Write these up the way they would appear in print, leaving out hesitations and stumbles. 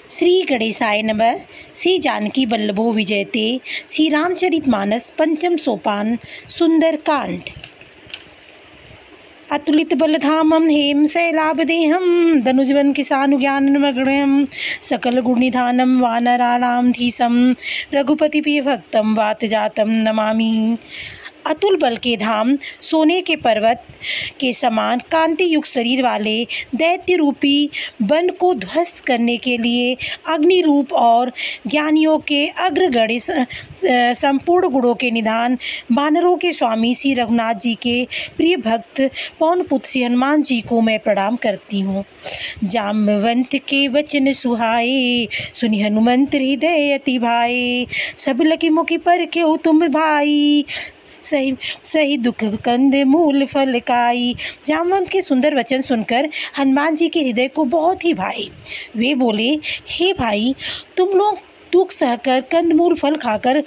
श्री गणेशाय नमः। श्री जानकी वल्लभो विजयते। श्री रामचरितमानस पंचम सोपान सुंदरकांड। अतुलित बलधामं हेम शैलाभदेहं धनुजवन किसानुज्ञानमग्रहं सकल गुणनिधानं वानराणां धीशं रघुपति प्रिय भक्तं वातजातं नमामि। अतुल बल के धाम, सोने के पर्वत के समान कांति युक्त शरीर वाले दैत्य रूपी वन को ध्वस्त करने के लिए अग्नि रूप और ज्ञानियों के अग्रगण्य संपूर्ण गुणों के निधान वानरों के स्वामी श्री रघुनाथ जी के प्रिय भक्त पवन पुत्र श्री हनुमान जी को मैं प्रणाम करती हूँ। जाम्बवंत के वचन सुहाए, सुनि हनुमंत हृदय अति भाए। सब लकी मुखी पर क्यों तुम भाई, सही सही दुख कंद मूल फल काई। जामवंत के सुंदर वचन सुनकर हनुमान जी के हृदय को बहुत ही भाई। वे बोले, हे भाई, तुम लोग दुख सहकर कंदमूल फल खाकर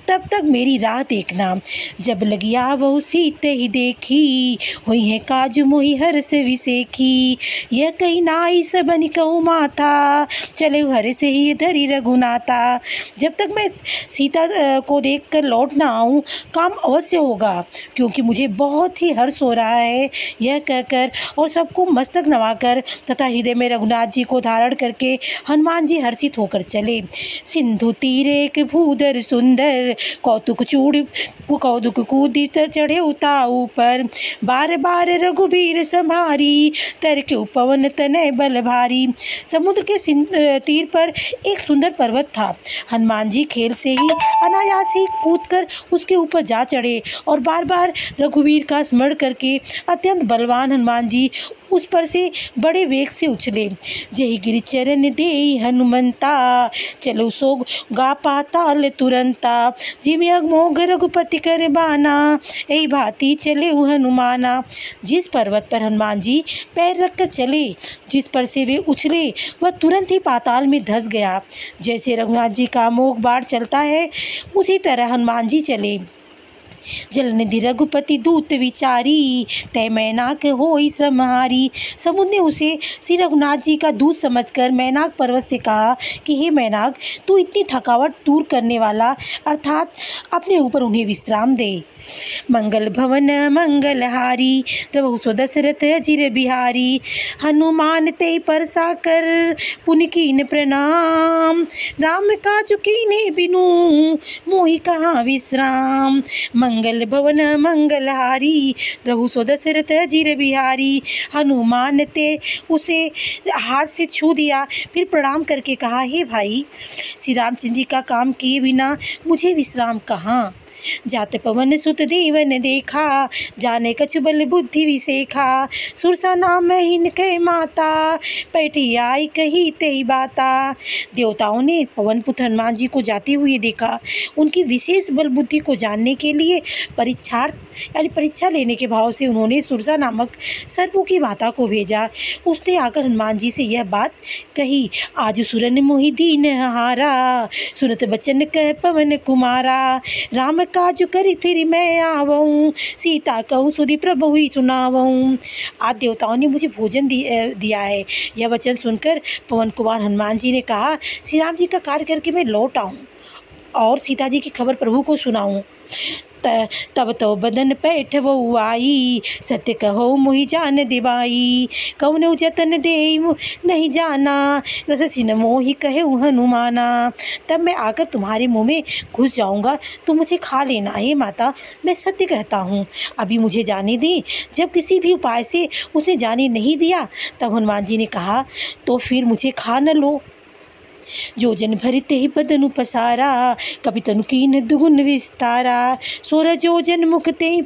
तब तक मेरी राह देखना। जब लगिया वो सीते ही देखी, हुई है काजू मोहि हर्ष विसेखी। यह कही नाई सबन कहू माता, चले हर से ही धरी रघुनाथा। जब तक मैं सीता को देखकर लौट ना आऊँ, काम अवश्य होगा, क्योंकि मुझे बहुत ही हर्ष हो रहा है। यह कहकर और सबको मस्तक नवाकर तथा हृदय में रघुनाथ जी को धारण करके हनुमान जी हर्षित होकर चले। सिंधु तीरे एक भूधर सुंदर, कौतुक कूदित चढ़े उता ऊपर। बार बार रघुबीर संभारी, तरक्यु पवन तनय बल भारी। समुद्र के तीर पर एक सुंदर पर्वत था। हनुमान जी खेल से ही अनायास ही कूदकर उसके ऊपर जा चढ़े और बार बार रघुवीर का स्मरण करके अत्यंत बलवान हनुमान जी उस पर से बड़े वेग से उछले। जय गिरि चरण दे हनुमंता, चलो सो गा पाताल तुरंता। जिमि अगमोघ रघुपति कर बाना, यही भांति चले हनुमाना। जिस पर्वत पर हनुमान जी पैर रखकर चले, जिस पर से वे उछले, वह तुरंत ही पाताल में धंस गया। जैसे रघुनाथ जी का अमोघ बाण चलता है, उसी तरह हनुमान जी चले। जलनिधि रघुपति दूत विचारी, तय मैनाक होई श्रमहारी। समुद्र ने उसे श्री रघुनाथ जी का दूत समझकर मैनाक पर्वत से कहा कि हे मैनाक, तू इतनी थकावट दूर करने वाला, अर्थात अपने ऊपर उन्हें विश्राम दे। मंगल भवन मंगलहारी, तब सो दशरथ अजिर बिहारी। हनुमान ते परसा कर, पुनि कीन प्रणाम। राम काज कीने बिनु, मोहि कहाँ विश्राम। मंगल भवन मंगलहारी, प्रभु सो दशरथ अजिर बिहारी। हनुमान ते उसे हाथ से छू दिया, फिर प्रणाम करके कहा, हे भाई, श्री रामचंद्र जी का काम किए बिना मुझे विश्राम कहाँ। जात पवन सुत देवन देखा, जाने कछु बल बुद्धि विसेखा। सुरसा नाम हिनके माता, पैठी आई कही तेई बाता। देवताओं ने पवन पुत्र हनुमान जी को जाते हुए देखा। उनकी विशेष बल बुद्धि को जानने के लिए परीक्षा लेने के भाव से उन्होंने सुरसा नामक सर्पों की माता को भेजा। उसने आकर हनुमान जी से यह बात कही, आज सुरन मोहि दीन हारा, सुनत बचन कह पवन कुमारा। राम काज करी फिर मैं आवऊँ, सीता कहूँ सुधि प्रभु ही सुनावऊँ। आज देवताओं ने मुझे भोजन दिया है। यह वचन सुनकर पवन कुमार हनुमान जी ने कहा, श्री राम जी का कार्य करके मैं लौट आऊँ और सीता जी की खबर प्रभु को सुनाऊँ। तब तो बदन पैठ वो आई, सत्य कहो मोहि जान दिवाई। कौन जतन दे नहीं जाना, रस सिन मोहि कहे हनुमाना। तब मैं आकर तुम्हारे मुँह में घुस जाऊंगा, तो मुझे खा लेना। हे माता, मैं सत्य कहता हूँ, अभी मुझे जाने दें। जब किसी भी उपाय से उसने जाने नहीं दिया, तब हनुमान जी ने कहा, तो फिर मुझे खा न लो। जोजन भरते ही बदनु पसारा, कपि तनु कीन दुगुन विस्तारा। 16 जोजन मुखते ही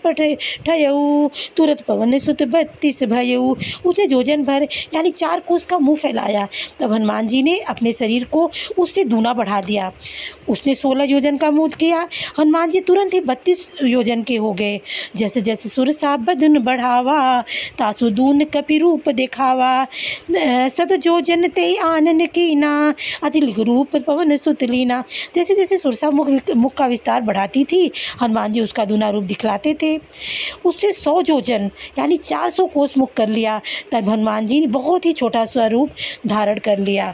ठयऊ, तुरत पवन सुत 32 भयऊ। उसने जोजन भर यानी 4 कोस का मुंह फैलाया। तब हनुमान जी ने अपने शरीर को उससे दूना बढ़ा दिया। उसने 16 योजन का मुंह किया, हनुमान जी तुरंत ही 32 योजन के हो गए। जैसे जैसे सुरसा बदन बढ़ावा, तासु दून कपि रूप दिखावा। 7 जोजन ते आनन कीना, अतिलिक रूप पवन सुत लीना। जैसे जैसे सुरसा मुख का विस्तार बढ़ाती थी, हनुमान जी उसका दूना रूप दिखलाते थे। उससे 100 जोजन यानी 400 कोस मुख कर लिया। तब हनुमान जी ने बहुत ही छोटा सा रूप धारण कर लिया।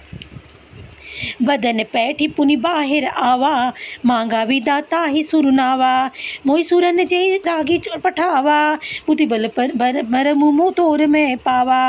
बदन पैठी पुनि बाहिर आवा, मांगा विदाता ही सुरनावा, मोई सुरन जय रागी पठावा, बुद्धि बल पर मर मुँह तोर में पावा।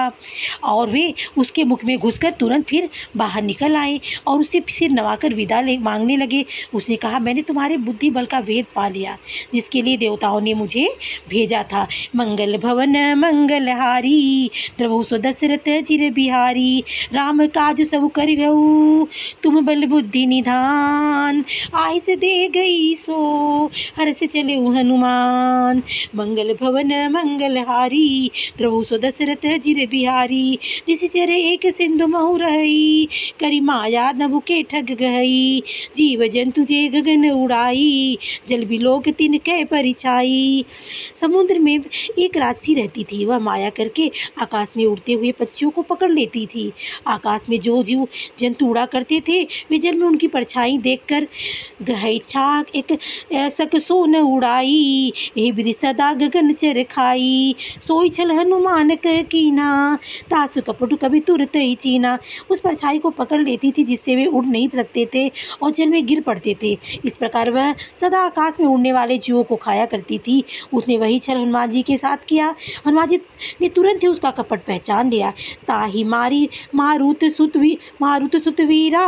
और वे उसके मुख में घुसकर तुरंत फिर बाहर निकल आए और उससे सिर नवाकर विदा मांगने लगे। उसने कहा, मैंने तुम्हारे बुद्धि बल का वेद पा लिया जिसके लिए देवताओं ने मुझे भेजा था। मंगल भवन मंगलहारी, द्रवहु सो दशरथ चिर बिहारी, राम काज सब करिहु तुम बल बुद्धि निधान, आइस दे गई सो हर्ष चले हनुमान। मंगल भवन मंगलहारी, द्रवहु सो दशरथ चिर बिहारी, निशिचर एक सिंधु महु रही, करी माया नभु के ठग गई, जीव जंतु जे गगन उड़ाई, जल बिलोक तिन कै परिछाई। समुद्र में एक राशि रहती थी, वह माया करके आकाश में उड़ते हुए पक्षियों को पकड़ लेती थी। आकाश में जो जीव जंतु उड़ा करते थे वे जल में उनकी परछाई देखकर ग्रह छाक एक सक सोन उड़ाई, यही सदा गगन चर खाई, सोई छल हनुमान कह कीना, तासु कपटु कभी तुरत ही चीना। उस परछाई को पकड़ लेती थी जिससे वे उड़ नहीं सकते थे और जल में गिर पड़ते थे। इस प्रकार वह सदा आकाश में उड़ने वाले जीवों को खाया करती थी। उसने वही छल हनुमान जी के साथ किया। हनुमान जी ने तुरंत ही उसका कपट पहचान लिया। ताही मारी मारुत सुत वीरा,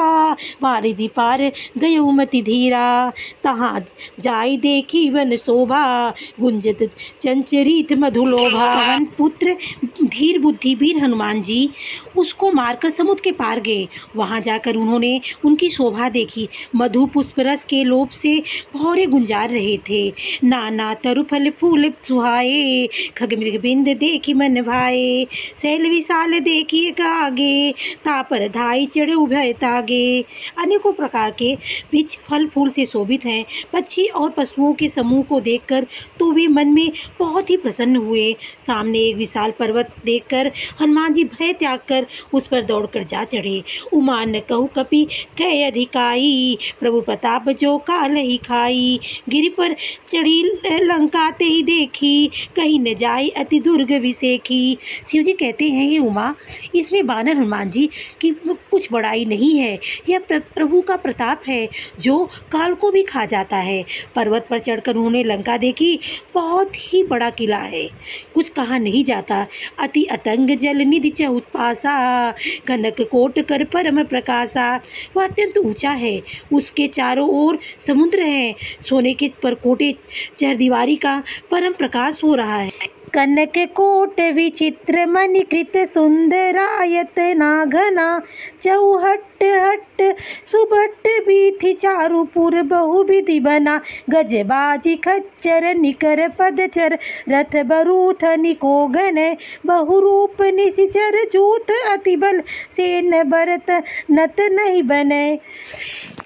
वारिधि पार गयो मति धीरा, तहाँ जाई देखी वन शोभा, गुंजत चंचरित मधुलोभा। पवन पुत्र धीर बुद्धि वीर हनुमान जी उसको मारकर समुद्र के पार गए। वहां जाकर उन्होंने उनकी शोभा देखी। मधु पुष्प रस के लोभ से भौरे गुंजार रहे थे। नाना तरु फल फूल सुहाए, खग मृग बिंद देखी मन भाए, शैल विशाल देखी एक आगे, तापर धाई चढ़े उभय तागे। अनेकों प्रकार के वृक्ष फल फूल से शोभित हैं। पक्षी और पशुओं के समूह को देखकर तो वे मन में बहुत ही प्रसन्न हुए। सामने एक विशाल पर्वत देखकर हनुमान जी भय त्याग कर उस पर दौड़कर जा चढ़े। उमा न कहु कपि कै अधिकाई, प्रभु प्रताप जो काल ही खाई, गिरि पर चढ़ी लंका ते ही देखी, कहीं न जाई अति दुर्ग विसेखी। शिव जी कहते हैं, ये उमा, इसमें बानर हनुमान जी की कुछ बड़ाई नहीं है। यह प्रभु का प्रताप है जो काल को भी खा जाता है। पर्वत पर चढ़कर उन्होंने लंका देखी। बहुत ही बड़ा किला है, कुछ कहा नहीं जाता। अति अतंग जल निधि चहुत पासा, कनक कोट कर परम प्रकाशा। वह अत्यंत ऊंचा है, उसके चारों ओर समुद्र है। सोने के परकोटे चरदीवारी का परम प्रकाश हो रहा है। कनक कोट विचित्र मणिकृत सुंदरायत ना घना, चौहट हट सुभट बीथि चारुपुर बहुविधि बना, गजबाजी खच्चर निकर पदचर, रथ बरूथ निकोगन, बहुरूप निशिचर जूथ, अति बल सेन भरत नत नहीं बने।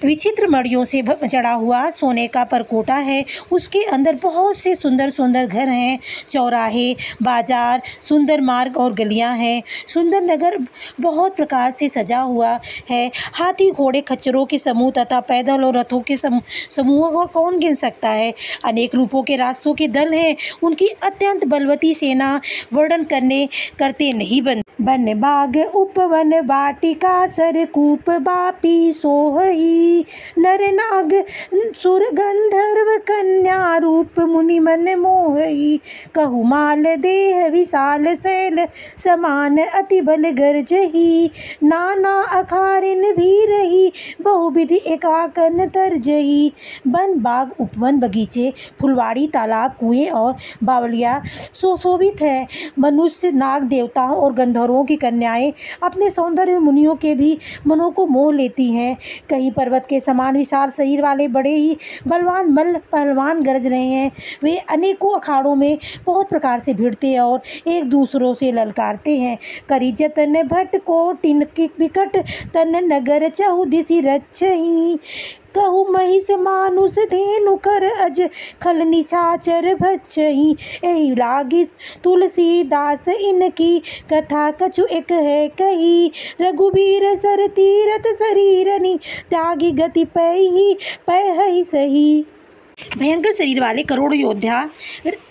विचित्र मड़ियों से जड़ा हुआ सोने का परकोटा है। उसके अंदर बहुत से सुंदर सुंदर घर हैं, चौराहे, बाजार, सुंदर मार्ग और गलियां हैं। सुंदर नगर बहुत प्रकार से सजा हुआ है। हाथी घोड़े खच्चरों के समूह तथा पैदल और रथों के समूहों को कौन गिन सकता है। अनेक रूपों के रास्तों के दल हैं। उनकी अत्यंत बलवती सेना वर्णन करते नहीं बन बाग उपवन वाटिका, सरकूप बापी सोहई, नर नाग सुर गंधर्व कन्या, रूप मुनि मन मोहई, कहु माल देह विशाल शैल, समान अति बल गर्जही, नाना अखारिन भी रही, बहुविधि एकाकन तरजही। वन बाग उपवन बगीचे फुलवाड़ी तालाब कुएं और बावलिया सुशोभित है। मनुष्य नाग देवताओं और गंधर्वों की कन्याएं अपने सौंदर्य मुनियों के भी मनों को मोह लेती हैं। कहीं पर्वत के समान विशाल शरीर वाले बड़े ही बलवान मल्ल पहलवान गरज रहे हैं। वे अनेकों अखाड़ों में बहुत प्रकार से भिड़ते और एक दूसरों से ललकारते हैं। करी जतन भट्ट को टिनक विकट, तन नगर चहु दिशि रक्षही, कहु महिष मानुष धेनु कर अज, खल निशाचर भक्षही। एहि लागी तुलसीदास इनकी, कथा कछु एक है कही, रघुबीर सर तीरथ शरीरनी, त्यागी गति पैहि सही। भयंकर शरीर वाले करोड़ों योद्धा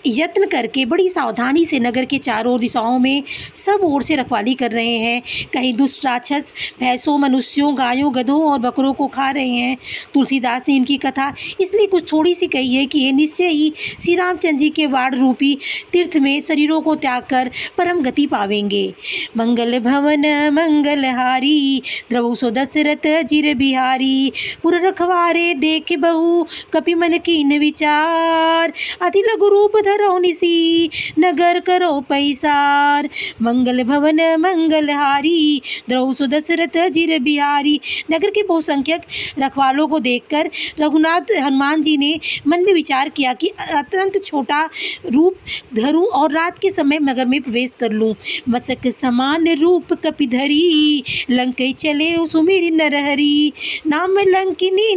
यत्न करके बड़ी सावधानी से नगर के चारों दिशाओं में सब ओर से रखवाली कर रहे हैं। कहीं दुष्ट राक्षस भैंसों, मनुष्यों, गायों, गधों और बकरों को खा रहे हैं। तुलसीदास ने इनकी कथा इसलिए कुछ थोड़ी सी कही है कि ये निश्चय ही श्री रामचंद्र जी के वाड़ रूपी तीर्थ में शरीरों को त्याग कर परम गति पावेंगे। मंगल भवन मंगलहारी, द्रवु सो दशरथ जिर बिहारी, पुर रखवारे देख बहु कपि मन कीन विचार, अति लघु रूप धरो निसी नगर करो पैसार। मंगल भवन मंगलहारी, द्रवु सो दशरथ जिर बिहारी। नगर के बहुसंख्यक रखवालों को देखकर रघुनाथ हनुमान जी ने मन में विचार किया कि अत्यंत छोटा रूप धरूं और रात के समय नगर में प्रवेश कर लूं। मसक समान रूप कपिधरी, लंकै चले सुमिर नरहरी, नाम लंकिनी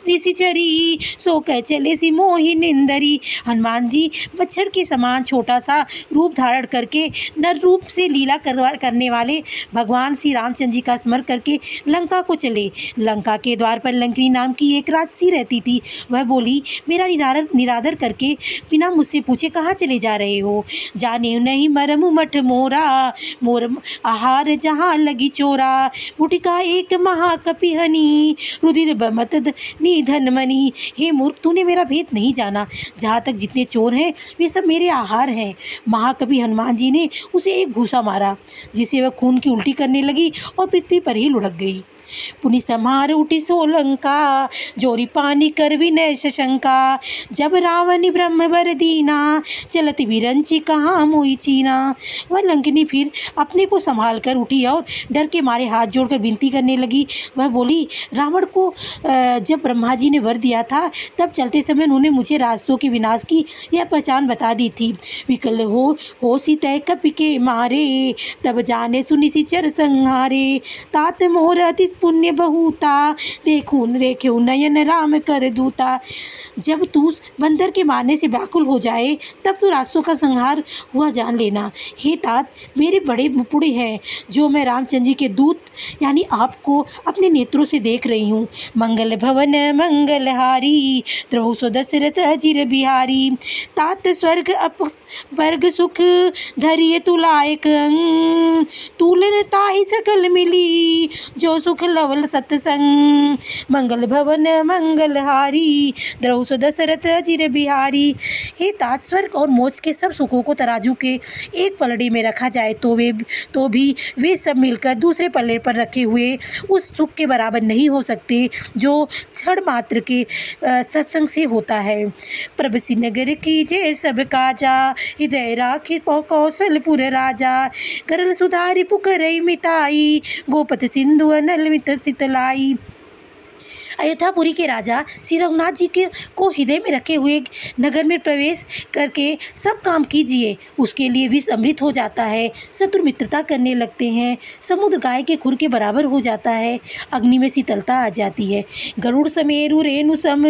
निशिचरी, सो कह चले सी मोहि निंदरी। हनुमान जी मच्छर के समान छोटा सा रूप धारण करके नर रूप से लीला करने वाले भगवान श्री रामचंद्र जी का स्मरण करके लंका को चले। लंका के द्वार पर लंकिनी नाम की एक राक्षसी रहती थी। वह बोली, मेरा निरादर करके बिना मुझसे पूछे कहाँ चले जा रहे हो? जाने नहीं मरम मठ मोरा, मोर आहार जहाँ लगी चोरा, मुटिका एक महाकपिहनी, रुधिर बमत निधन मणि। हे मूर्ख, तूने मेरा भेद नहीं जाना। जहाँ तक जितने चोर हैं वे सब मेरे आहार हैं। महाकवि हनुमान जी ने उसे एक घूसा मारा, जिसे वह खून की उल्टी करने लगी और पृथ्वी पर ही लुढ़क गई। पुनि समार उठी सो लंका, जोरी पानी कर विनय शंका, जब रावण ब्रह्म वर दीना, चलत विरंची कहाँ मोहि चीना। वह लंकिनी फिर अपने को संभाल कर उठी और डर के मारे हाथ जोड़कर विनती करने लगी। वह बोली, रावण को जब ब्रह्मा जी ने वर दिया था तब चलते समय उन्होंने मुझे रास्तों के विनाश की यह पहचान बता दी थी। विकल हो सी तय कपि के मारे, तब जाने सुनि सी चर संहारे, तात मोर अति पुण्य बहुता, देखो नयन राम कर दूता। जब तू बंदर के मारने से व्याकुल हो जाए तब तो रास्तों का संहार हुआ जान लेना। हे तात, मेरे बड़े मुपुड़े हैं जो मैं रामचंद्र जी के दूत यानी आपको अपने नेत्रों से देख रही हूँ। मंगल भवन मंगलहारी, द्रवु सो दशरथ जिर बिहारी, तात स्वर्ग अपवर्ग सुख, धरिय तुलायक तुलन ताहि सकल मिली, जो सुख लवल सत्संग। मंगल भवन मंगलहारी, द्रवु सो दशरथ जिर बिहारी। हे तात, स्वर्ग और मोक्ष के सब सुखों को तराजू के एक पलड़े में रखा जाए तो भी वे सब मिलकर दूसरे पलड़े पर रखे हुए उस सुख के बराबर नहीं हो सकते जो क्षण मात्र के सत्संग से होता है। प्रभसी नगर की जय सब काजा, हृदय राखी कौशलपुर राजा, करल सुधारी पुकरई मिताई, गोपत सिंधु अनल मित सितलाई। अयोध्यापुरी के राजा श्री रघुनाथ जी को हृदय में रखे हुए नगर में प्रवेश करके सब काम कीजिए। उसके लिए विष अमृत हो जाता है, शत्रु मित्रता करने लगते हैं, समुद्र गाय के खुर के बराबर हो जाता है, अग्नि में शीतलता आ जाती है। गरुड़ समेरु रेणु सम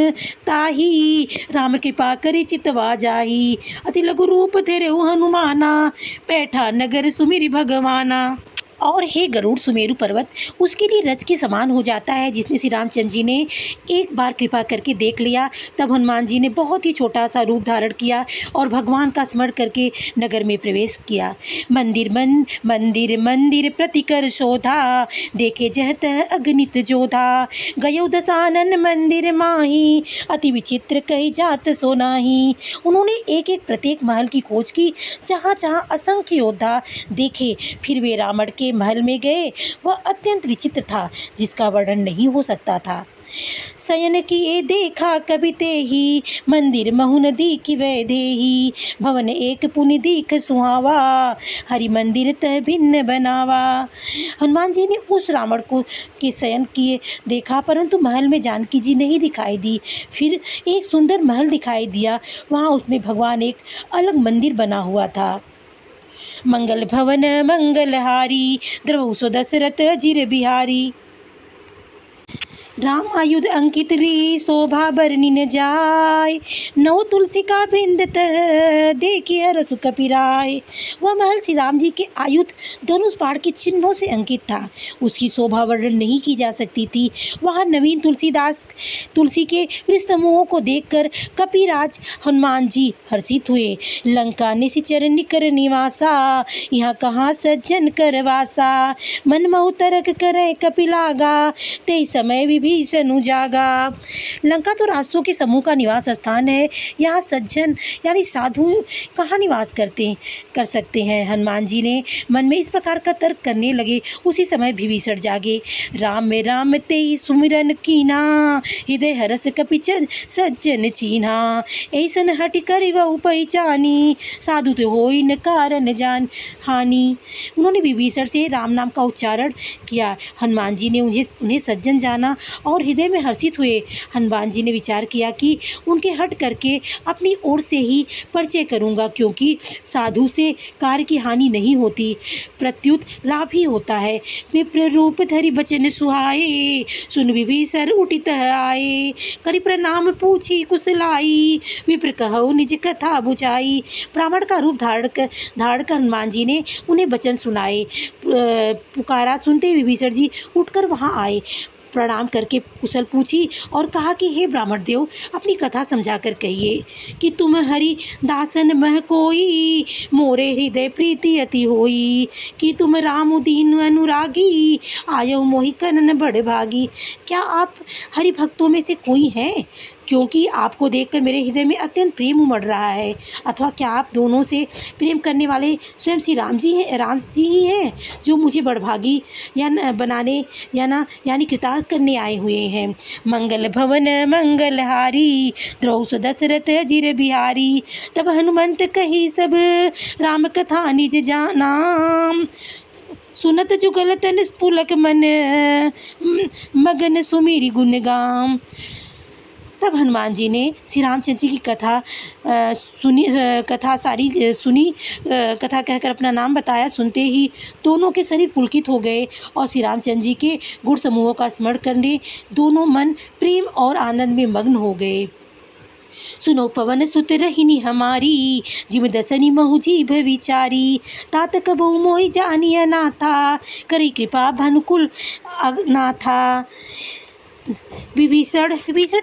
ताही, राम कृपा करी चितवा जाही, अति लघु रूप तेरे हनुमाना, बैठा नगर सुमिरि भगवाना। और हे गरुड़, सुमेरु पर्वत उसके लिए रज के समान हो जाता है। जितने श्री रामचंद्र जी ने एक बार कृपा करके देख लिया, तब हनुमान जी ने बहुत ही छोटा सा रूप धारण किया और भगवान का स्मरण करके नगर में प्रवेश किया। मंदिर मंदिर प्रतिकर शोधा, देखे जहत अगणित जोधा, गयो दसानन मंदिर माही, अति विचित्र कही जात सो नाही। उन्होंने एक एक प्रत्येक महल की खोज की, जहाँ जहाँ असंख्य योद्धा देखे। फिर वे रावण के महल में गए। वह अत्यंत विचित्र था, जिसका वर्णन नहीं हो सकता था। शयन किए देखा कभी तेहि, मंदिर महुन दीख वै देहि, भवन एक पुनि दीख सुहावा, हरि मंदिर तह भिन्न बनावा। हनुमान जी ने उस रावण को के शयन किए देखा, परंतु महल में जानकी जी नहीं दिखाई दी। फिर एक सुंदर महल दिखाई दिया, वहाँ उसमें भगवान एक अलग मंदिर बना हुआ था। मंगल भवन मंगलहारी, द्रवु सो दशरथ जिर बिहारी। राम आयुध अंकित री शोभा बरनी न जाय, नौ तुलसी का वृंद तह देखिए हरसु कपिराय। वह महल श्री राम जी के आयुध धनुष बाण के चिन्हों से अंकित था। उसकी शोभा वर्णन नहीं की जा सकती थी। वहाँ नवीन तुलसी के वृक्ष समूहों को देखकर कपिराज हनुमान जी हर्षित हुए। लंका निशिचर निकर निवासा, यहाँ कहाँ सज्जन करवासा। मन महु तरक करे कपिलागा, ते समय विभीषण जागा। लंका तो राक्षसों के समूह का निवास स्थान है। यहाँ सज्जन यानी साधु कहाँ निवास कर सकते हैं। हनुमान जी ने मन में इस प्रकार का तर्क करने लगे। उसी समय विभीषण जागे। राम में राम ते सुमिरन कीना, हृदय हरस कपि सज्जन चीन्हा। ऐसन हट कर वह पहचानी, साधु तो होई न कारण जान हानि। उन्होंने विभीषण से राम नाम का उच्चारण किया। हनुमान जी ने उन्हें सज्जन जाना और हृदय में हर्षित हुए। हनुमान जी ने विचार किया कि उनके हट करके अपनी ओर से ही परिचय करूंगा, क्योंकि साधु से कार्य की हानि नहीं होती, प्रत्युत लाभ ही होता है। विप्र रूप धरि बचन सुहाए, सुन विभीषण उठित आए। करि प्रणाम पूछी कुशलाई, विप्र कहो निज कथा बुझाई। ब्राह्मण का रूप धारण कर हनुमान जी ने उन्हें वचन सुनाए। पुकारा सुनते विभीषण जी उठकर वहां आए। प्रणाम करके कुशल पूछी और कहा कि हे ब्राह्मण देव, अपनी कथा समझा कर कहिए कि तुम हरि दासन मह कोई, मोरे हृदय प्रीति अति होई। कि तुम राम दीन अनुरागी, आयो मोहि कनन बड़ भागी। क्या आप हरि भक्तों में से कोई हैं? क्योंकि आपको देखकर मेरे हृदय में अत्यंत प्रेम उमड़ रहा है। अथवा क्या आप दोनों से प्रेम करने वाले स्वयं श्री राम जी ही हैं, जो मुझे बड़भागी बनाने यानी कृतार्थ करने आए हुए हैं। मंगल भवन मंगलहारी, द्रौस दशरथ अजिर बिहारी। तब हनुमंत कही सब, राम कथा निज जाना। सुनत जुगल तन स्फुलक मन, मगन सुमिरि गुण गाम। तब हनुमान जी ने श्री रामचंद्र जी की कथा सुनी। कथा कहकर अपना नाम बताया। सुनते ही दोनों के शरीर पुलकित हो गए और श्री रामचंद्र जी के गुण समूहों का स्मरण करने दोनों मन प्रेम और आनंद में मग्न हो गए। सुनो पवन सुत रहिनी हमारी, जिम दसनी महु जीभ विचारी। तात कबहु मोहि जानी अनाथा, करी कृपा भानुकुल नाथा। विभीषण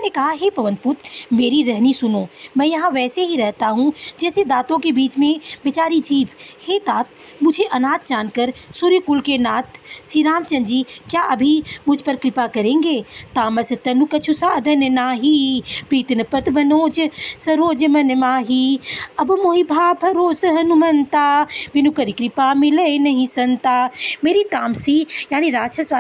ने कहा, हे पवनपुत्र, मेरी रहनी सुनो। मैं यहाँ वैसे ही रहता हूँ जैसे दांतों के बीच में बेचारी जीभ। हे तात, मुझे अनाथ जानकर सूर्यकुल के नाथ श्री रामचंद्र जी क्या अभी मुझ पर कृपा करेंगे? तामस तनु कछु साधन नाही, प्रीतन पत बनोज सरोज मन माही। अब मोहि भा भरोस हनुमंता, बिनु करी कृपा मिले नहीं संता। मेरी तामसी यानी राक्षस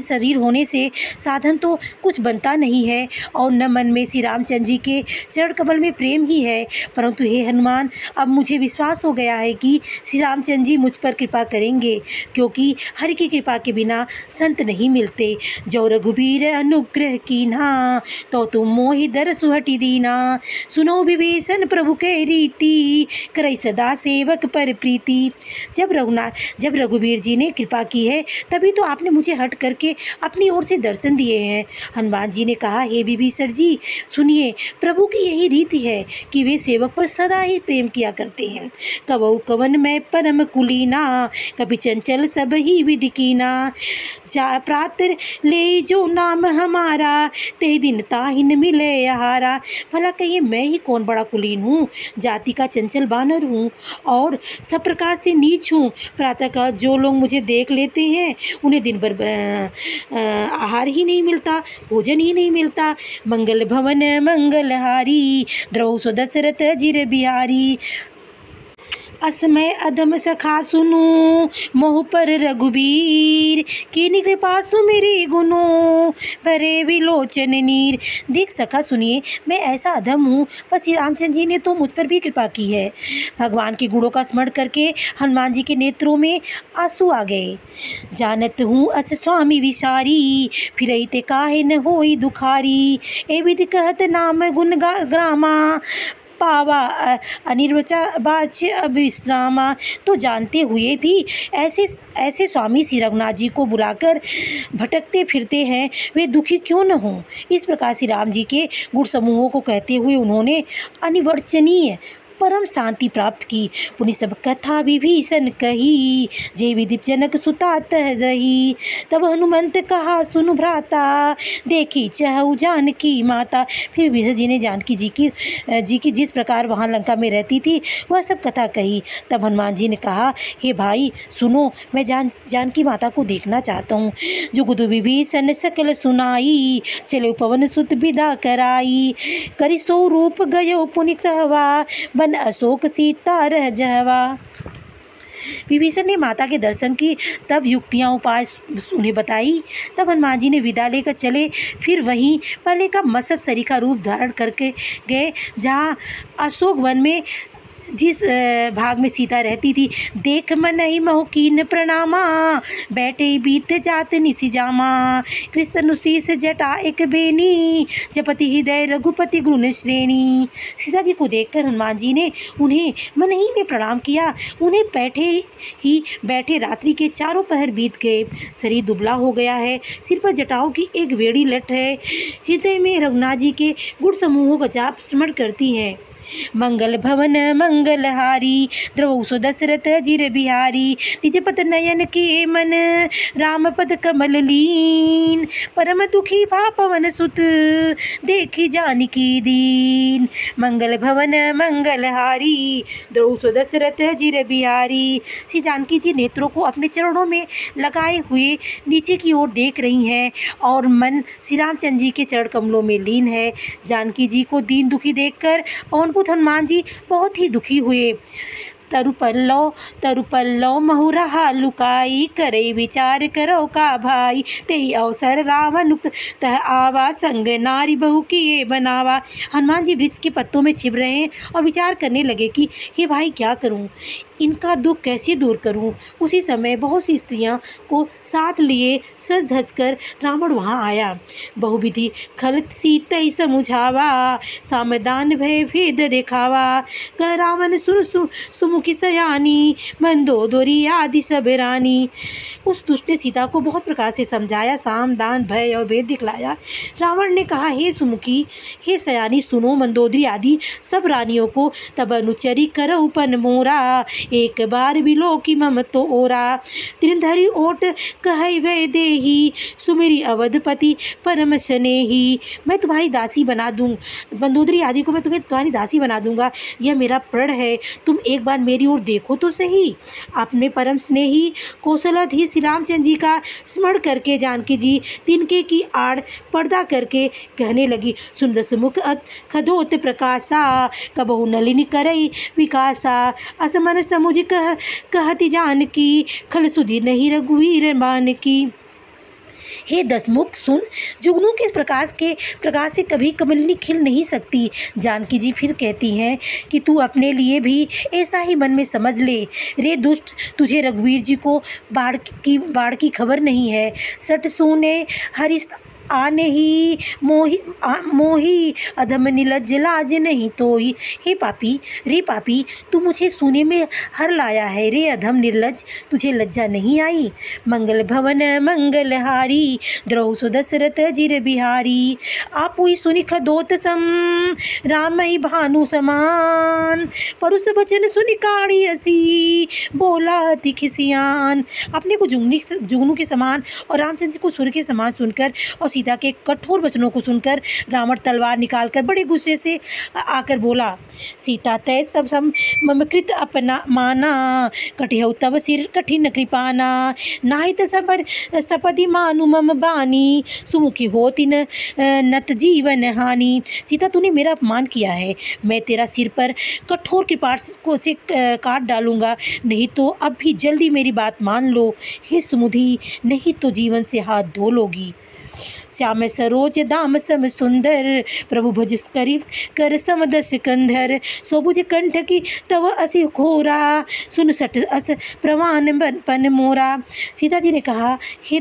शरीर होने से साधन तो कुछ बनता नहीं है और न मन में श्री रामचंद्र जी के चरण कमल में प्रेम ही है। परंतु हे हनुमान, अब मुझे विश्वास हो गया है कि श्री रामचंद्र जी मुझ पर कृपा करेंगे, क्योंकि हरि की कृपा के बिना संत नहीं मिलते। जो रघुबीर अनुग्रह कीन्हा, तो तुम मोहि दरसु हटि दीना। सुनो विभीषण प्रभु के रीति, करई सदा सेवक पर प्रीति। जब रघुबीर जी ने कृपा की है, तभी तो आपने मुझे हट करके अपनी ओर से दर्शन दिए हैं। हनुमान जी ने कहा, हे विभीषण जी, सुनिए, प्रभु की यही रीति है कि वे सेवक पर सदा ही प्रेम किया करते हैं। कबहु कवन में परम कुलीना, कभी चंचल सब ही विधि कीना। जा प्रातर ले जो नाम हमारा, ते दिन ताहिन मिले आहारा। भला कहिए, मैं ही कौन बड़ा कुलीन हूँ? जाति का चंचल बानर हूँ और सब प्रकार से नीच हूँ। प्रातःकाल जो लोग मुझे देख लेते हैं, उन्हें दिन भर आहार ही नहीं मिलता, भोजन ही नहीं मिलता। मंगल भवन मंगलहारी, द्रौस दशरथ अजिर बिहारी। असमय अधम सखा सुनू, मोह पर रघुबीर। कीनी कृपा सुमिरि गुनु, भरे विलोचन नीर। देख सखा, सुनिए, मैं ऐसा अधम हूँ, पर श्री रामचंद्र जी ने तो मुझ पर भी कृपा की है। भगवान के गुणों का स्मरण करके हनुमान जी के नेत्रों में आंसू आ गए। जानत हूँ अस स्वामी विसारी, फिरते काहे न होई दुखारी। ए विधि कहत नाम गुण ग्रामा, पावा अनिर्वचवाच्य विश्रामा। तो जानते हुए भी ऐसे ऐसे स्वामी श्री रघुनाथ जी को बुलाकर भटकते फिरते हैं, वे दुखी क्यों न हों। इस प्रकार श्री राम जी के गुण समूहों को कहते हुए उन्होंने अनिवर्चनीय परम शांति प्राप्त की। पुनि सब कथा विभीषण कही, जे विदिप जनक सुता तह रही। तब हनुमंत कहा सुनु भ्राता, देखी चहु जानकी माता। फिर विभीषण जी ने जानकी जी की जिस प्रकार वहाँ लंका में रहती थी वह सब कथा कही। तब हनुमान जी ने कहा, हे भाई सुनो, मैं जानकी माता को देखना चाहता हूँ। जुगुद विभीषण सकल सुनाई, चले पवन सुत विदा कराई। करि सो रूप गयो पुनि कहवा, बन अशोक सीता रह जहवा। विभीषण ने माता के दर्शन की तब युक्तियाँ उपाय उन्हें बताई। तब हनुमान जी ने विदा लेकर चले। फिर वहीं पहले का मशक सरी का रूप धारण करके गए जहाँ अशोक वन में जिस भाग में सीता रहती थी। देख मन ही महुकीन प्रणामा, बैठे बीत जात निसी जामा। कृष्ण शीस जटा एक बेनी, जपति हृदय रघुपति गुण श्रेणी। सीता जी को देखकर हनुमान जी ने उन्हें मन ही में प्रणाम किया। उन्हें बैठे रात्रि के चारों पहर बीत गए। शरीर दुबला हो गया है, सिर पर जटाओं की एक वेड़ी लट है। हृदय में रघुनाथ जी के गुण समूहों का जाप स्मरण करती हैं। मंगल भवन मंगलहारी, द्रवौ सो दशरथ अजिर बिहारी। निज पत नयन के मन, राम पद कमल लीन। परम दुखी भा पवन सुत, देखी जानकी दीन। मंगल भवन मंगलहारी, द्रवौ सो दशरथ अजिर बिहारी। श्री जानकी जी नेत्रों को अपने चरणों में लगाए हुए नीचे की ओर देख रही हैं और मन श्री रामचंद्र जी के चरण कमलों में लीन है। जानकी जी को दीन दुखी देखकर पवन हनुमान जी बहुत ही दुखी हुए। तरुपल्लो महुरहा लुकाई, करे विचार करो का भाई। तेहि अवसर रावण तह आवा, संग नारी बहु किए बनावा। हनुमान जी वृक्ष के पत्तों में छिप रहे हैं और विचार करने लगे कि हे भाई क्या करूं, इनका दुख कैसे दूर करूं। उसी समय बहुत सी स्त्रियां को साथ लिए सज धज कर रावण वहाँ आया। बहुविधि खल सीतै समुझावा, सामदान भय भेद दिखावा। कह रावण सुन सुमुखी सयानी, मंदोदरी आदि सब रानी। उस दुष्ट ने सीता को बहुत प्रकार से समझाया, साम दान भय और भेद दिखलाया। रावण ने कहा, हे सुमुखी, हे सयानी, सुनो मंदोदरी आदि सब रानियों को। तब अनुचरी करहु पन मोरा, एक बार बिलो की मम तो ओरा। त्रिधरी ओट कहै वै देही, सुमिरी अवधपति परम स्नेही। मैं तुम्हारी दासी बना दूँ, मंदोदरी आदि को मैं तुम्हारी दासी बना दूंगा, यह मेरा प्रण है। तुम एक बार मेरी ओर देखो तो सही। अपने परम स्नेही कौशलाधीश श्री रामचंद्र जी का स्मरण करके जानकी जी तिनके की आड़ पर्दा करके कहने लगी, सुंदर सुमुख खदोत प्रकाशा, कबहु नलिनी करई विकासा। असमन समुझ कहती जानकी, खल सुधि नहीं रघुवीर मान की। हे दसमुख सुन, जुगनू के प्रकाश से कभी कमलिनी खिल नहीं सकती। जानकी जी फिर कहती हैं कि तू अपने लिए भी ऐसा ही मन में समझ ले। रे दुष्ट, तुझे रघुवीर जी को बाढ़ की खबर नहीं है। सट सुने हरिस आने ही मोही, अधम निलज्ज लाज नहीं तोई। हे पापी, रे पापी, तू मुझे सोने में हर लाया है। रे अधम निर्लज्ज, तुझे लज्जा नहीं आई। मंगल भवन मंगलहारी, द्रौ सो दशरथ अजिर बिहारी। आप ही सुनि खदोत सम, राम ही भानु समान। परुष बचन सुनि काढ़ी हसी, बोला अति खिसियान। अपने को जुगनू के समान और रामचंद्र को सूर्य के समान सुनकर और सीता के कठोर वचनों को सुनकर रावण तलवार निकालकर बड़े गुस्से से आकर बोला, सीता तय सब सम ममकृत अपना माना, कटिहउ तब सिर कठिन कृपाना। नाहित सपदि मानु मम बानी, सुमुखी होति नत जीवन हानि। सीता, तूने मेरा अपमान किया है, मैं तेरा सिर पर कठोर कृपाण से काट डालूंगा। नहीं तो अब भी जल्दी मेरी बात मान लो। हे सुमुधी, नहीं तो जीवन से हाथ धो लोगी। श्याम सरोज दाम सम सुंदर, प्रभु भज करी कर समदस कंधर, सोबुज कंठ की तव असि खोरा, सुन सट अस प्रवान पन मोरा। सीता जी ने कहा, हे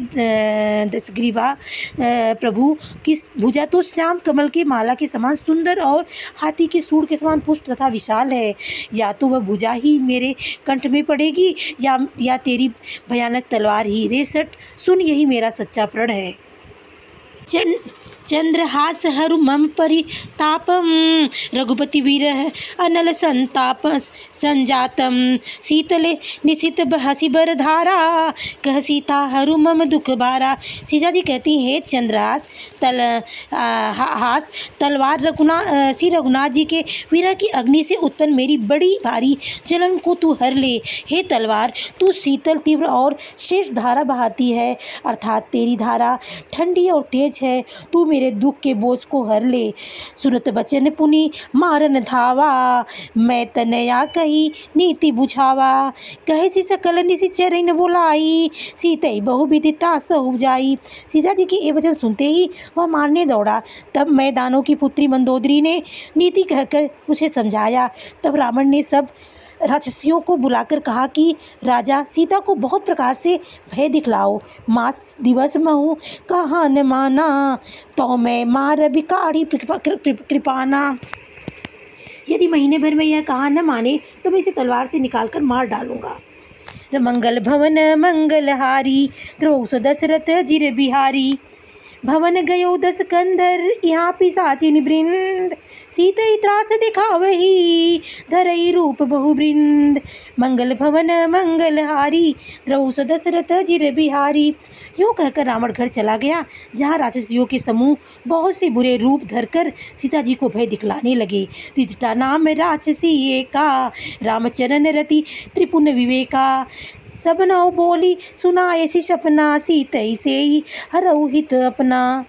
दशग्रीवा प्रभु की भुजा तो श्याम कमल की माला के समान सुंदर और हाथी के सूंड के समान पुष्ट तथा विशाल है। या तो वह भुजा ही मेरे कंठ में पड़ेगी या तेरी भयानक तलवार ही। रे सट सुन, यही मेरा सच्चा प्रण है। चंद्रहास हरु मम परितापम, रघुपति विरह अनल संताप संजातम, शीतले निशित बहसी बर धारा, कह सीता हरु मम दुख भारा। सीता जी कहती हैं, चंद्रहास हास तलवार श्री रघुनाथ जी के विरह की अग्नि से उत्पन्न मेरी बड़ी भारी जलन को तू हर ले। हे तलवार, तू शीतल तीव्र और शेष धारा बहाती है, अर्थात तेरी धारा ठंडी और तेज है। तू मेरे दुख के बोझ को हर ले। सुनत बचन पुनि मारन धावा, मैं तनया कही नीति बुझावा, कहे सी सकल निशिचर न बोलाई, सीतई बहु विदिता सहु जाई। सीता जी के ये वचन सुनते ही वह मारने दौड़ा। तब मैदानों की पुत्री मंदोदरी ने नीति कहकर उसे समझाया। तब रावण ने सब राक्षसियों को बुलाकर कहा कि राजा, सीता को बहुत प्रकार से भय दिखलाओ। मास दिवस महु कहा न माना, तो मैं मार बिकाड़ी कृपाना। यदि महीने भर में यह कहा न माने तो मैं इसे तलवार से निकालकर मार डालूंगा। मंगल भवन मंगलहारी, द्रौस दशरथ जिर बिहारी, भवन गयो दस कंधर, यहाँ पिशाचिन वृंद, सीतई त्रास दिखावही, धरई रूप बहुवृंद। मंगल भवन मंगलहारी, द्रौस दशरथ जिर बिहारी। यूँ कहकर रावण घर चला गया, जहाँ राक्षसियों के समूह बहुत से बुरे रूप धरकर सीता जी को भय दिखलाने लगे। त्रिजटा नाम राक्षसी एका, रामचरण रति त्रिपुन विवेका, सबनौ बोली सुनाए सी सपना, सीतई से ही हरऊ हित अपना।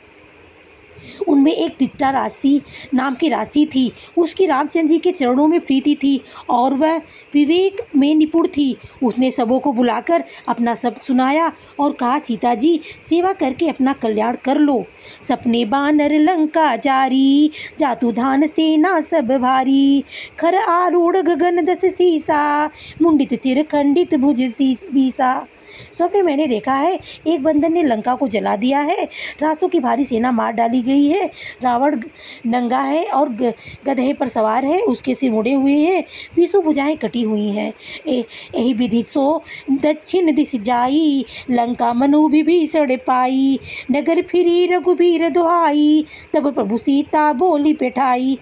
उनमें एक त्रिजटा राशि नाम की राशि थी। उसकी रामचंद्र जी के चरणों में प्रीति थी और वह विवेक में निपुण थी। उसने सबों को बुलाकर अपना सब सुनाया और कहा, सीता जी, सेवा करके अपना कल्याण कर लो। सपने बानर लंका जारी, जातु धान सेना सब भारी, खर आरूढ़ गगन दस सीसा, मुंडित सिर खंडित भुज बीसा। स्वप्न मैंने देखा है, एक बंदर ने लंका को जला दिया है, रासों की भारी सेना मार डाली गई है, रावण नंगा है और गधे पर सवार है, उसके सिर मुड़े हुए हैं, 20 भुजाएं कटी हुई हैं। यही विधि सो दक्षिण दिश जाई, लंका मनु विभीषण पाई, नगर फिरी रघुबीर दुहाई, तब प्रभु सीता बोली पेठाई।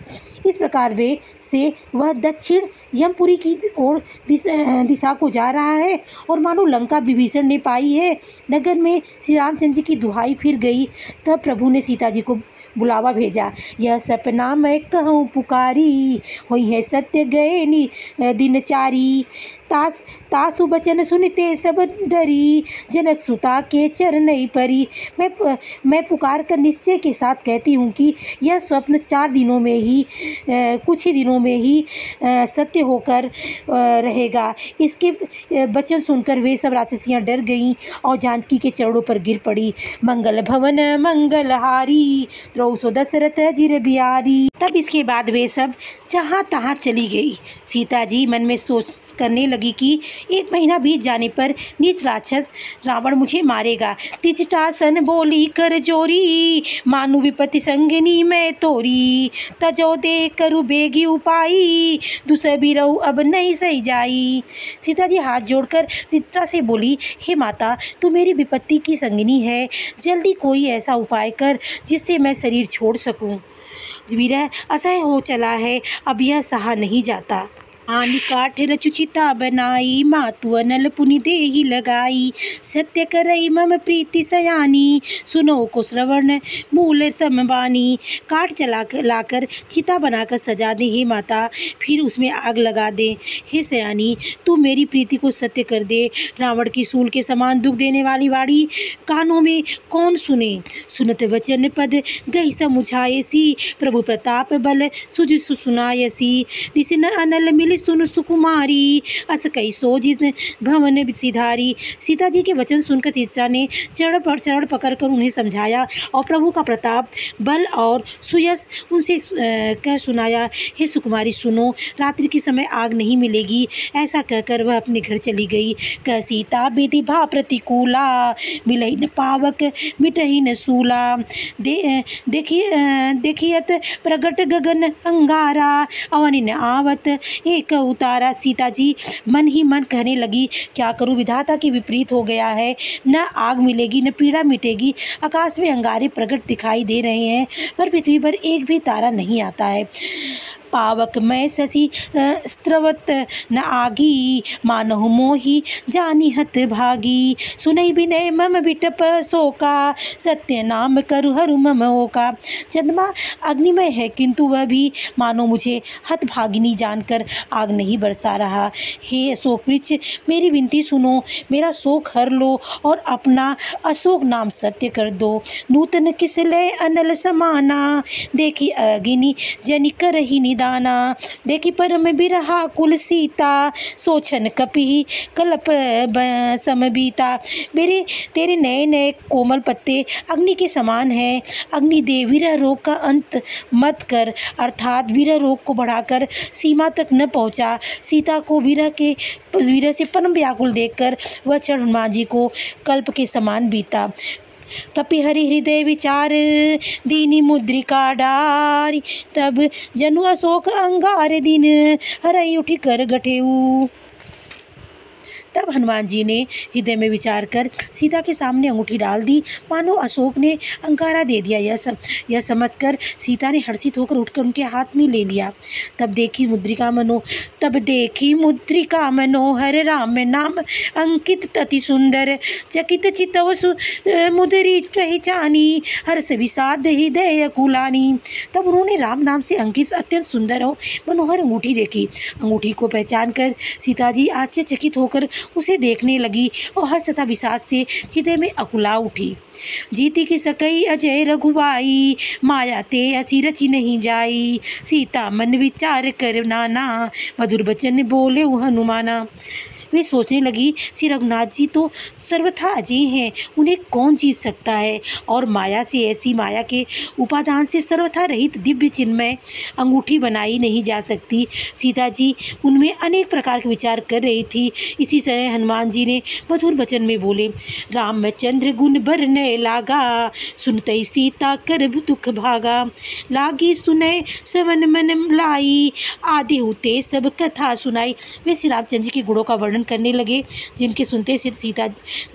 इस प्रकार वे से वह दक्षिण यमपुरी की ओर दिशा को जा रहा है और मानो लंका विभीषण ने पाई है। नगर में श्री रामचंद्र जी की दुहाई फिर गई। तब प्रभु ने सीता जी को बुलावा भेजा। यह सपना मैं कहूँ पुकारी, हुई है सत्य गए दिनचारी, तासु बचन सुनते सब डरी, जनक सुता के चरण परी। मैं पुकार कर निश्चय के साथ कहती हूँ कि यह स्वप्न 4 दिनों में ही कुछ ही दिनों में ही सत्य होकर रहेगा। इसके वचन सुनकर वे सब राक्षसियाँ डर गईं और जानकी के चरणों पर गिर पड़ी। मंगल भवन मंगलहारी, द्रौसो दशरथ जिर बिहारी। तब इसके बाद वे सब जहाँ तहाँ चली गई। सीता जी मन में सोच करने लगी कि 1 महीना बीत जाने पर नीच राक्षस रावण मुझे मारेगा। तिजटासन बोली कर जोरी, मानु विपत्ति संगिनी मैं तोरी, तजो दे करु बेगी उपाई, दूसरी रहू अब नहीं सही जाई। सीता जी हाथ जोड़कर तिजटा से बोली, हे माता, तू मेरी विपत्ति की संगिनी है, जल्दी कोई ऐसा उपाय कर जिससे मैं शरीर छोड़ सकूं। विरह असह्य हो चला है, अब यह सहा नहीं जाता। आनी काठ रचुचिता बनाई, मातु अनल पुनि देहि लगाई, सत्य करई मम प्रीति सयानी, सुनो को श्रवण मूल समबानी। काठ लाकर चिता बनाकर सजा दे हे माता, फिर उसमें आग लगा दे। हे सयानी, तू मेरी प्रीति को सत्य कर दे। रावण की सूल के समान दुख देने वाली वाणी कानों में कौन सुने। सुनत वचन पद गई समुझायसी, प्रभु प्रताप बल सुज सुनायसी, निसिन अनल मिल सुन सुकुमारी, अस कई सो जिस भवन सिधारी। सीता जी के वचन सुनकर सीता ने चरण पकड़कर उन्हें समझाया और प्रभु का प्रताप, बल और सुयश उनसे कह सुनाया। हे सुकुमारी सुनो, रात्रि के समय आग नहीं मिलेगी। ऐसा कहकर वह अपने घर चली गई। कह सीता विधि भा प्रतिकूला, मिलई न पावक मिटही न सूला। देखियत प्रगट गगन अंगारा, अवनि न आवत एक उतारा। सीता जी मन ही मन कहने लगी, क्या करूं, विधाता की विपरीत हो गया है। न आग मिलेगी न पीड़ा मिटेगी। आकाश में अंगारे प्रकट दिखाई दे रहे हैं पर पृथ्वी पर एक भी तारा नहीं आता है। पावक मैं शशि स्त्रवत न आगी, मानहु मोहि जानी हत भागी। सुनई बिनय मम बिटप शोका, सत्य नाम करु हरु मम ओका। चंद्रमा अग्निमय है किंतु वह भी मानो मुझे हतभागिनी जानकर आग नहीं बरसा रहा। हे अशोक वृक्ष, मेरी विनती सुनो, मेरा शोक हर लो और अपना अशोक नाम सत्य कर दो। नूतन किसलय अनल समाना, देखी अगिनी जनि करहि दाना। देखी परम बिरहा कुल सीता, सोचन कपि कल्प समबीता। मेरे तेरे नए नए कोमल पत्ते अग्नि के समान हैं। अग्निदेव विरह रोग का अंत मत कर, अर्थात विरह रोग को बढ़ाकर सीमा तक न पहुंचा। सीता को विरह से परम व्याकुल देखकर वह क्षण हनुमान जी को कल्प के समान बीता। कपि हरि हृदय विचार, दीनी मुद्रिका डारी। तब जनु अशोक अंगार दिन, हरई उठी कर गठेऊ। तब हनुमान जी ने हृदय में विचार कर सीता के सामने अंगूठी डाल दी, मानो अशोक ने अंगारा दे दिया। यह समझकर सीता ने हर्षित होकर उठकर उनके हाथ में ले लिया। तब देखी मुद्रिका मनोहर, राम नाम अंकित तति सुंदर। चकित चितव मुद्री पहचानी, हर्ष विषाद हृदय कुलानी। तब उन्होंने राम नाम से अंकित अत्यंत सुंदर और मनोहर अंगूठी देखी। अंगूठी को पहचान कर सीता जी आश्चर्यचकित होकर उसे देखने लगी और हर्ष तथा विषाद से हृदय में अकुला उठी। जीती की सकई अजय रघुबाई, माया ते असी रची नहीं जाई। सीता मन विचार कर नाना, मधुर बचन बोले हनुमाना। वे सोचने लगी, श्री रघुनाथ जी तो सर्वथा अजय हैं, उन्हें कौन जीत सकता है। और माया से, ऐसी माया के उपादान से सर्वथा रहित दिव्य चिन्मय अंगूठी बनाई नहीं जा सकती। सीता जी उनमें अनेक प्रकार के विचार कर रही थी। इसी तरह हनुमान जी ने मधुर वचन में बोले, रामचंद्र गुण बरने लागा, सुनतई सीता कर दुख भागा। लागी सुनय सवन मन लाई, आदि होते सब कथा सुनाई। वे श्री रामचंद्र जी के गुणों का वर्णन करने लगे, जिनके सुनते से सीता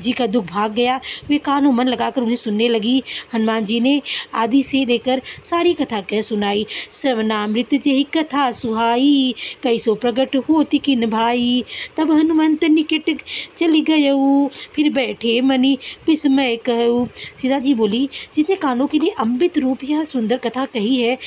जी का दुख भाग गया। वे कानों मन लगाकर उन्हें सुनने लगी। हनुमान जी ने आदि से लेकर सारी कथा कह सुनाई। श्रवणामृत जेहि कथा सुहाई, कैसो प्रगट होती किन भाई। तब हनुमंत निकट चली गयऊ, फिर बैठे मनि विस्मय कहऊ। सीता जी बोली, जिसने कानों के लिए अमृत रूप यह सुंदर कथा कही है,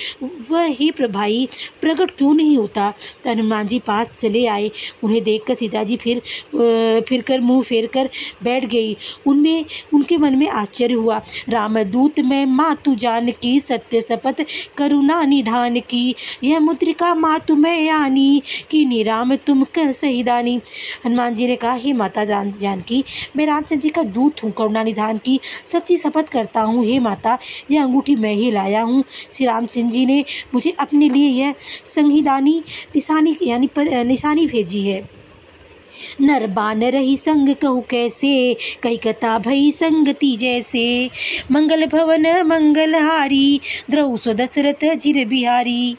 वह ही भाई प्रकट क्यों नहीं होता। तो हनुमान जी पास चले आए। उन्हें देखकर सीता जी फिर कर मुंह फेर कर बैठ गई। उनके मन में आश्चर्य हुआ। रामदूत में मातु जान की, सत्य शपथ करुणा निधान की। यह मुद्रिका मातु में आनी, कि निराम तुम कह सही दानी। हनुमान जी ने कहा, हे माता जानकी, मैं रामचंद्र जी का दूत हूँ, करुणा निधान की सच्ची शपथ करता हूँ। हे माता, यह अंगूठी मैं ही लाया हूँ। श्री रामचंद्र जी ने मुझे अपने लिए यह संहिदानी निशानी भेजी है। नर बानर ही संग कहु कैसे, कही कथा भई संगति जैसे। मंगल भवन मंगलहारी, द्रहु सो दशरथ जिर बिहारी।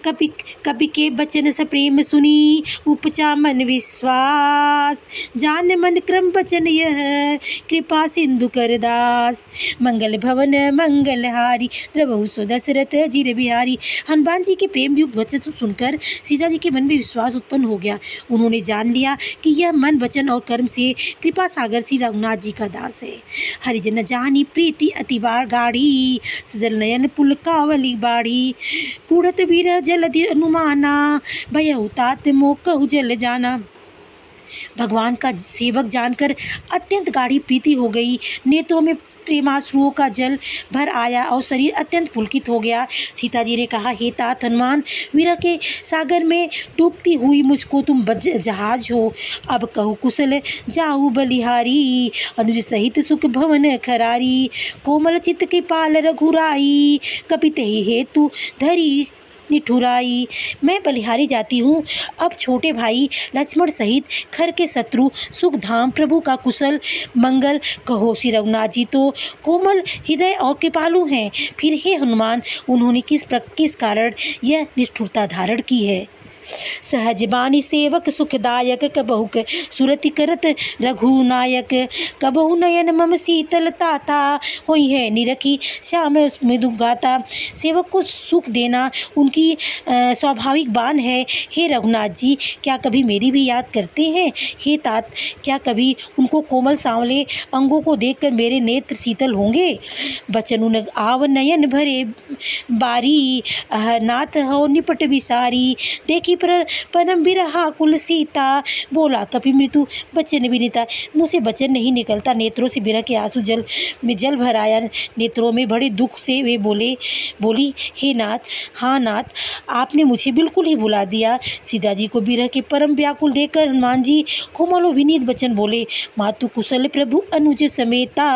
कपि के बचन सप्रेम सुनी, उपजा मन विश्वास। जान मन क्रम बचन यह, कृपा सिंधु कर दास। मंगल भवन मंगलहारी, द्रवहु सो दशरथ जिर बिहारी। हनुमान जी के प्रेम युक्त वचन सुनकर सीता जी के मन में विश्वास उत्पन्न हो गया। उन्होंने जान लिया कि यह मन वचन और कर्म से कृपा सागर श्री रघुनाथ जी का दास है। हरिजन जानी प्रीति अति गाढ़ी, सजल नयन पुल कावली बाढ़ी। पूरत वीर जलधि अनुमाना, भयउ तात मोह कहु जल जाना। भगवान का सेवक जानकर अत्यंत गाढ़ी प्रीति हो गई। नेत्रों में प्रेमाश्रुओं का जल भर आया और शरीर अत्यंत पुलकित हो गया। सीता जी ने कहा, हे तात हनुमान, विरह के सागर में डूबती हुई मुझको तुम जहाज हो। अब कहूँ कुशल जाऊ बलिहारी, अनुज सहित सुख भवन खरारी। कोमल चित्त के पाल रघुराई, कपित ही हेतु धरी निठुराई। मैं बलिहारी जाती हूँ। अब छोटे भाई लक्ष्मण सहित खर के शत्रु सुखधाम प्रभु का कुशल मंगल कहो। श्री रघुनाथ जी तो कोमल हृदय और कृपालु हैं, फिर हे हनुमान, उन्होंने किस कारण यह निष्ठुरता धारण की है। सहज बानी सेवक सुखदायक, कबहुक सुरति करत रघुनायक। कबहु नयन मम शीतल ताता, होई है निरखी श्याम मृदु गाता। सेवक को सुख देना उनकी स्वाभाविक बान है। हे रघुनाथ जी, क्या कभी मेरी भी याद करते हैं? हे तात, क्या कभी उनको कोमल सांवले अंगों को देखकर मेरे नेत्र शीतल होंगे? बचन उन आव नयन भरे बारी, नाथ हो निपट विसारी। देखी परम बिरहा कुल सीता, बोला कपि मृत्यु बचन विनीता। मुँह से बचन नहीं निकलता, नेत्रों से बिरह के आंसू जल भर आया। नेत्रों में बड़े दुख से वे बोली, हे नाथ, हाँ नाथ, आपने मुझे बिल्कुल ही भुला दिया। सीता जी को बिरह के परम व्याकुल देखकर हनुमान जी कोमल और विनीत बचन बोले, मातु कुशल प्रभु अनुज समेता,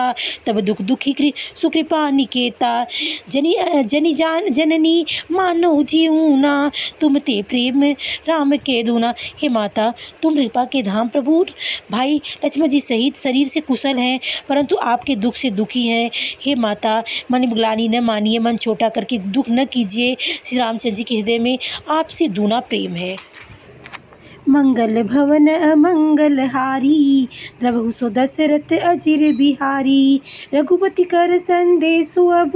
तब दुख दुखी सुकृपा निकेता। जननी मानो जीऊना, तुम ते प्रेम राम के दूना। हे माता, तुम कृपा के धाम प्रभु भाई लक्ष्मण जी सहित शरीर से कुशल हैं, परंतु आपके दुख से दुखी हैं। हे माता, मन ग्लानि न मानिए, मन छोटा करके दुख न कीजिए। श्री रामचंद्र जी के हृदय में आपसे दूना प्रेम है। मंगल भवन अमंगल हारी, द्रवहु सो दशरथ अजिर बिहारी। रघुपति कर संदेशु अब,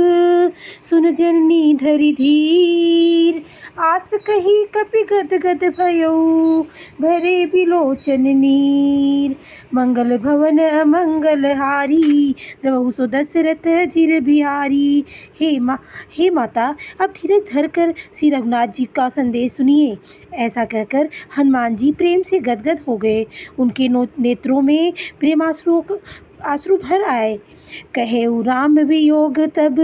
सुन जननी धरि धीर। आस कही कपि गद गद भयो, भरे बिलोचन नीर। मंगल भवन अमंगल हारी, द्रवहु सो दशरथ अजिर बिहारी। हे माता, अब धीरज धर कर श्री रघुनाथ जी का संदेश सुनिए। ऐसा कहकर हनुमान जी प्रेम से गदगद हो गए। उनके नेत्रों में आंसू भर आए। कहे राम वियोग तब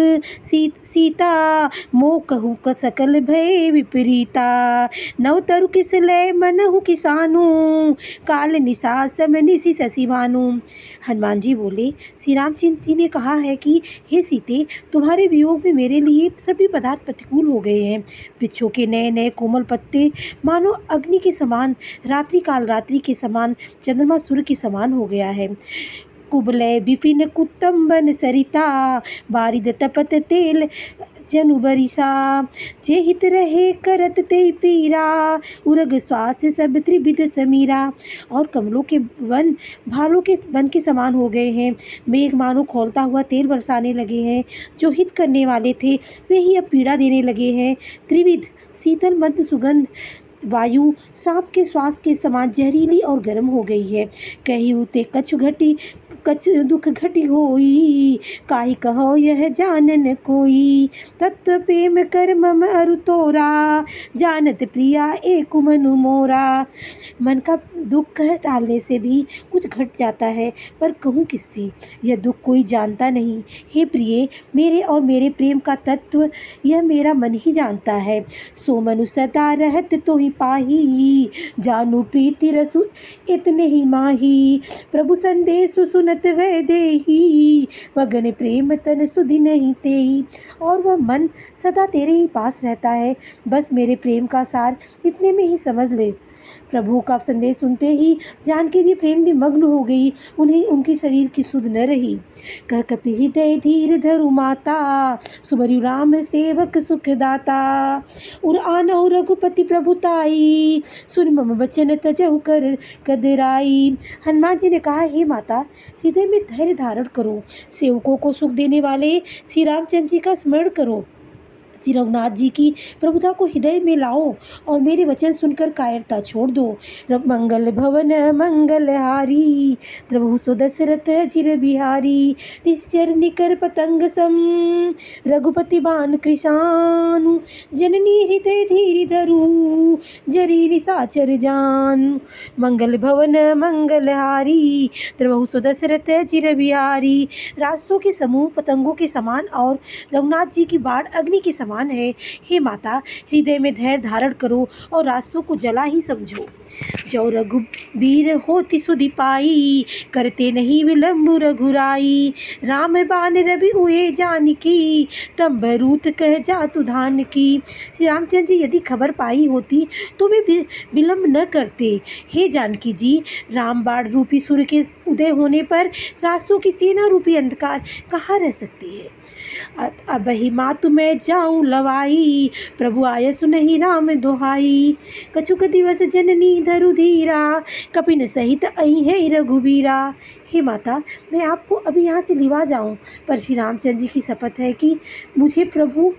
सीता, मोह कहू क सकल भय विपरीता। नव तरु किस लय मनहु किसानु, काल निशा सम निशि शशिवानु। हनुमान जी बोले, श्री रामचंद्र जी ने कहा है कि हे सीते, तुम्हारे वियोग में मेरे लिए सभी पदार्थ प्रतिकूल हो गए हैं। वृक्षों के नए नए कोमल पत्ते मानो अग्नि के समान, रात्रि काल रात्रि के समान, चंद्रमा सूर्य के समान हो गया है। कुबलय विपिन कुतुम्बन सरिता, बारिद तपत तेल जनु बरिसा। जे हित रहे करत ते पीरा, उरग श्वास सब त्रिविध समीरा। और कमलों के वन भालों के वन के समान हो गए हैं। मेघ मानो खौलता हुआ तेल बरसाने लगे हैं। जो हित करने वाले थे वे ही अब पीड़ा देने लगे हैं। त्रिविध शीतल मध्य सुगंध वायु सांप के श्वास के समान जहरीली और गर्म हो गई है। कही उते कछ दुख घटी होई, काहि कहो यह जानन कोई। तत्व प्रेम कर मम अरु तोरा, जानत प्रिया एक मनु मोरा। मन का दुख कह डालने से भी कुछ घट जाता है, पर कहूँ किससे, यह दुख कोई जानता नहीं। हे प्रिय, मेरे और मेरे प्रेम का तत्व यह मेरा मन ही जानता है। सो मनु सदा रहत तो ही पाही, जानू प्रीति रसु इतने ही माही। प्रभु संदेश सुनत वह देही, वगन प्रेम तन सुधि नहीं तेही। और वह मन सदा तेरे ही पास रहता है, बस मेरे प्रेम का सार इतने में ही समझ ले। प्रभु का संदेश सुनते ही जानकी जी प्रेम में मग्न हो गई। उन्हें उनकी शरीर की सुध न रही। कह कपि हृदय धीर धरु माता, सुमरु राम सेवक सुखदाता। उर आनहु रघुपति प्रभुताई, सुन मम बचन तजहु कर कदराई। हनुमान जी ने कहा, हे माता, हृदय में धैर्य धारण करो। सेवकों को सुख देने वाले श्री रामचंद्र जी का स्मरण करो। श्री रघुनाथ जी की प्रभुता को हृदय में लाओ और मेरे वचन सुनकर कायरता छोड़ दो। मंगल भवन मंगलहारी, प्रभु सो दशरथ चिर बिहारी। निश्चर निकर पतंग सम, रघुपति बाण कृशानु। जननी हृदय धीर धरु, जरी निशाचर जान। मंगल भवन मंगलहारी, प्रभु सो दशरथ चिर बिहारी। रास्तों के समूह पतंगों के समान और रघुनाथ जी की बाढ़ अग्नि के समान है। हे माता, हृदय में धैर्य धारण करो और रास्तों को जला ही समझो। जो रघुबीर होति सुधि पाई, करते नहीं विलंब रघुराई। राम बाण रवि उए जानकी, तब बरूत कह जातु धान की। श्री रामचंद्र जी यदि खबर पाई होती तो वे विलंब न करते। हे जानकी जी, राम बाण रूपी सूर्य के उदय होने पर रास्तों की सेना रूपी अंधकार कहाँ रह सकती है। अब ही मातु मैं जाऊं लवाई, प्रभु आय सुनहि राम दोहाई। कछुक दिवस जननी धरु धीरा, कपिन सहित आई है रघुबीरा। हे माता, मैं आपको अभी यहाँ से लिवा जाऊं, पर श्री रामचंद्र जी की शपथ है कि मुझे प्रभु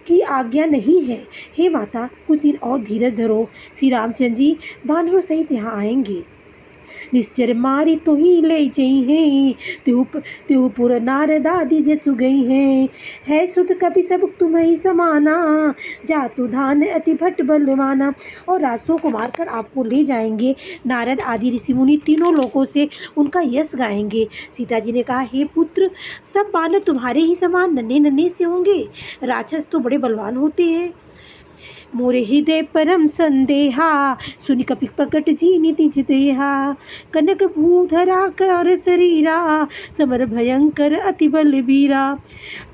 की आज्ञा नहीं है। हे माता, कुछ दिन और धीरज धरो, श्री रामचंद्र जी वानरों सहित यहाँ आएंगे। निश्चर मारी तो ही ले जई हैं, त्योपुर नारद आदि जसु गई हैं। है सुत कभी सब तुम्हें समाना, जातु धान अति भट बलवाना। और रासों को मारकर आपको ले जाएंगे। नारद आदि ऋषि मुनि तीनों लोकों से उनका यश गाएंगे। सीता जी ने कहा, हे पुत्र, सब बानर तुम्हारे ही समान नन्हे नन्हे से होंगे। राक्षस तो बड़े बलवान होते हैं। मोरे हृदय परम संदेहा, सुनि कपि प्रकट जीनि निज देहा। कनक भूधरा कर शरीरा, समर भयंकर अति बलबीरा।